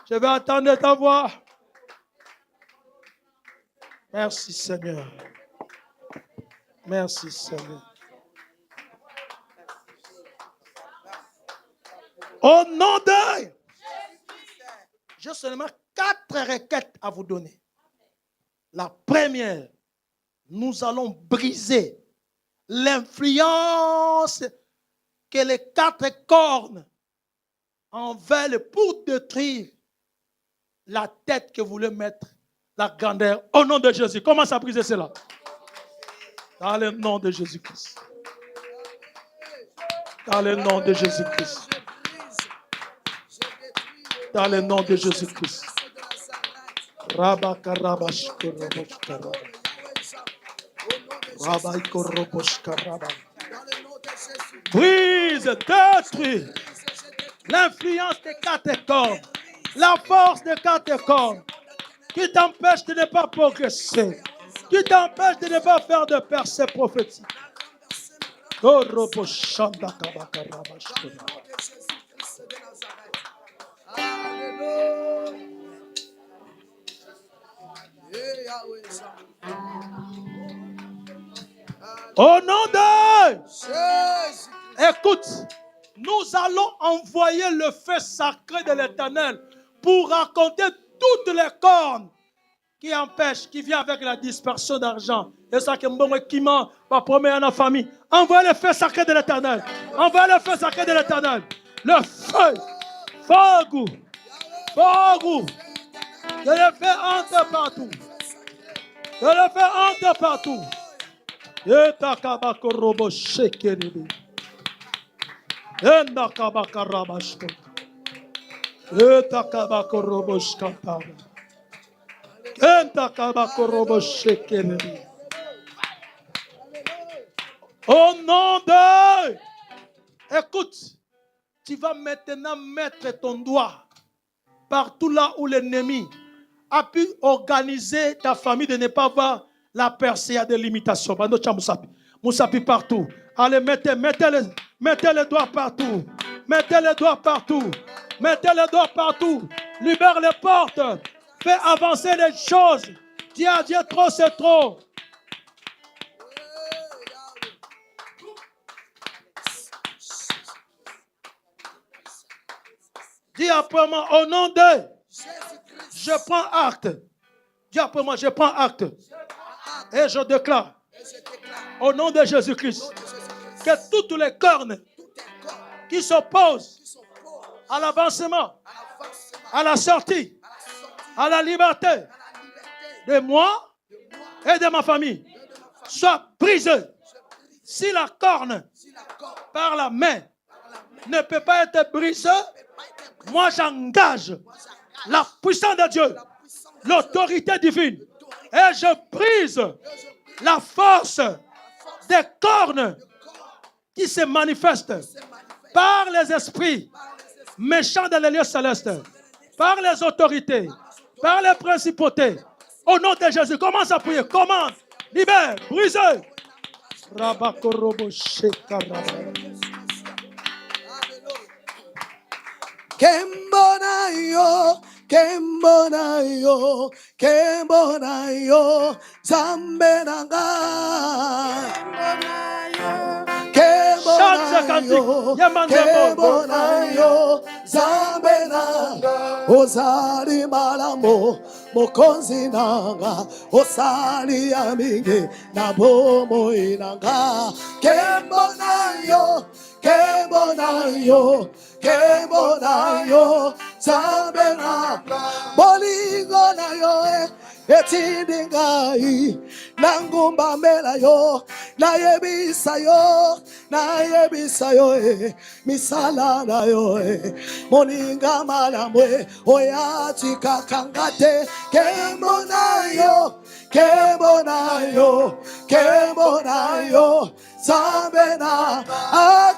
Je vais attendre ta voix. Merci, Seigneur. Merci, Seigneur. Au nom de... J'ai seulement 4 requêtes à vous donner. La première, nous allons briser l'influence que les 4 cornes en veulent pour détruire la tête que voulait mettre la grandeur. Au nom de Jésus, commence à briser cela. Dans le nom de Jésus-Christ. Dans le nom de Jésus-Christ. Dans le nom de Jésus-Christ. Brise, détruis l'influence des 4 cornes, la force des 4 cornes qui t'empêche de ne pas progresser, qui t'empêche de ne pas faire de percées prophétiques. Au nom de Jésus. Écoute, nous allons envoyer le feu sacré de l'Éternel pour raconter toutes les cornes qui empêchent, qui viennent avec la dispersion d'argent. Et ça qui est qui ment, pas promettre à la famille. Envoyez le feu sacré de l'Éternel. Envoyez le feu sacré de l'Éternel. Le feu. Fogo. Fogo. Je le fais entre partout. Je le fais entre partout. Endakabakarabashko. Etakabakoroboshkataba. Entakabakoroboshekelebi. Au nom de... Écoute, tu vas maintenant mettre ton doigt partout là où l'ennemi a pu organiser ta famille de ne pas avoir la percée à des limitations. Moussapi partout. Allez, mettez les doigts partout. Mettez les doigts partout. Mettez les doigts partout. Libère les portes. Fais avancer les choses. Dis à Dieu, trop c'est trop. Dis après moi, au nom de... Je prends acte. Dis après moi, je prends acte. Et je déclare, au nom de Jésus-Christ, que toutes les cornes qui s'opposent à l'avancement, à la sortie, à la liberté de moi et de ma famille soient brisées. Si la corne par la main ne peut pas être brisée, moi j'engage la puissance de Dieu, l'autorité divine, et je brise la force des cornes qui se manifestent par les esprits méchants dans les lieux célestes, par les autorités, par les principautés. Au nom de Jésus, commence à prier, commande, libère, brise. Kembonayo, Kembonayo, Kembonayo, Zambenanga. Kembonayo, Kembonayo, Zambenanga. Osari malamo, mokonzi nanga. Osari aminge, nabomo inanga. Kembonayo, Kembonayo, Kembonayo, Zambena, Bolingo na yo, etindingai, Nangumba mela yo, na yebisa yo, misala na yo, Moninga malamwe, oyati kakangate, Kembonayo, Kembonayo, Kembonayo, Zambena,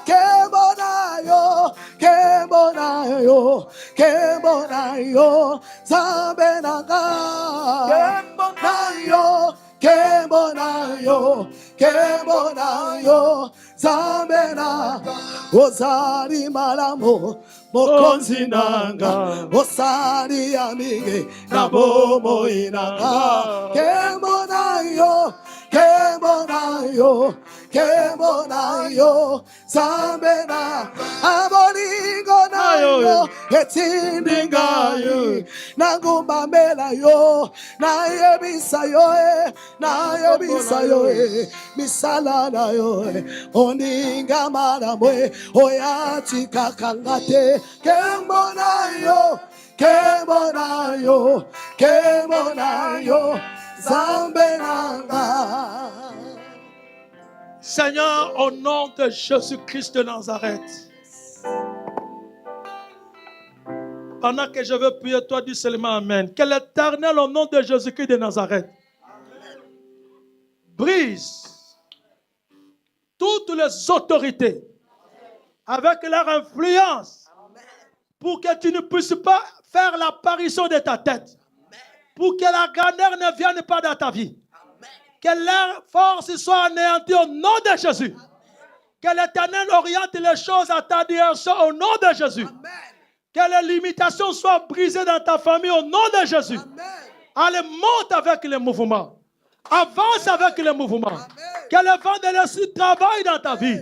Kembonayo, Kembonayo, Kembonayo, Zambenanga. Kembonayo, Kembonayo, Kembonayo, Zambena. Osari malamo, mokonzi nanga. Osari amige, nabomo inanga. Kembonayo, Kembonayo, Kembonayo, Zambena, Abolingo nayo, etindingayo, Nangumba mela yo, na yebisa yo, misala na yo, Oninga malamwe, oyati kakangate, Kembonayo, Kembonayo, Kembonayo, Zambenanga. Seigneur, au nom de Jésus-Christ de Nazareth, pendant que je veux prier, toi dis seulement Amen. Que l'Éternel, au nom de Jésus-Christ de Nazareth, brise toutes les autorités avec leur influence pour que tu ne puisses pas faire l'apparition de ta tête, pour que la grandeur ne vienne pas dans ta vie. Que leur force soit anéantie au nom de Jésus. Que l'Éternel oriente les choses à ta direction au nom de Jésus. Que les limitations soient brisées dans ta famille au nom de Jésus. Allez, monte avec les mouvements. Avance avec les mouvements. Que le vent de l'esprit travaille dans ta vie.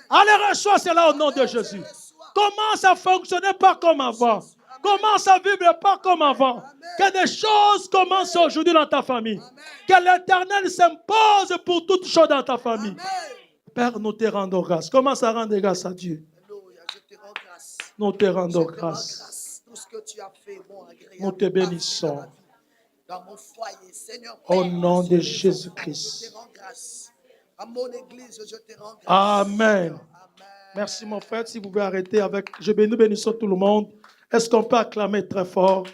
Allez, reçois cela au nom de Jésus. Commence à fonctionner pas comme avant. Commence à vivre pas comme avant. Que des choses commencent aujourd'hui dans ta famille. Que l'Éternel s'impose pour toutes choses dans ta famille. Père, nous te rendons grâce. Commence à rendre grâce à Dieu. Nous te rendons grâce. Nous te bénissons. Dans mon foyer, Seigneur, au nom de Jésus-Christ. À mon église, je te rends grâce. Amen. Amen. Merci mon frère, si vous pouvez arrêter avec... Nous bénissons tout le monde. Est-ce qu'on peut acclamer très fort?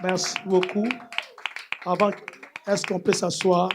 Merci beaucoup. Est-ce qu'on peut s'asseoir?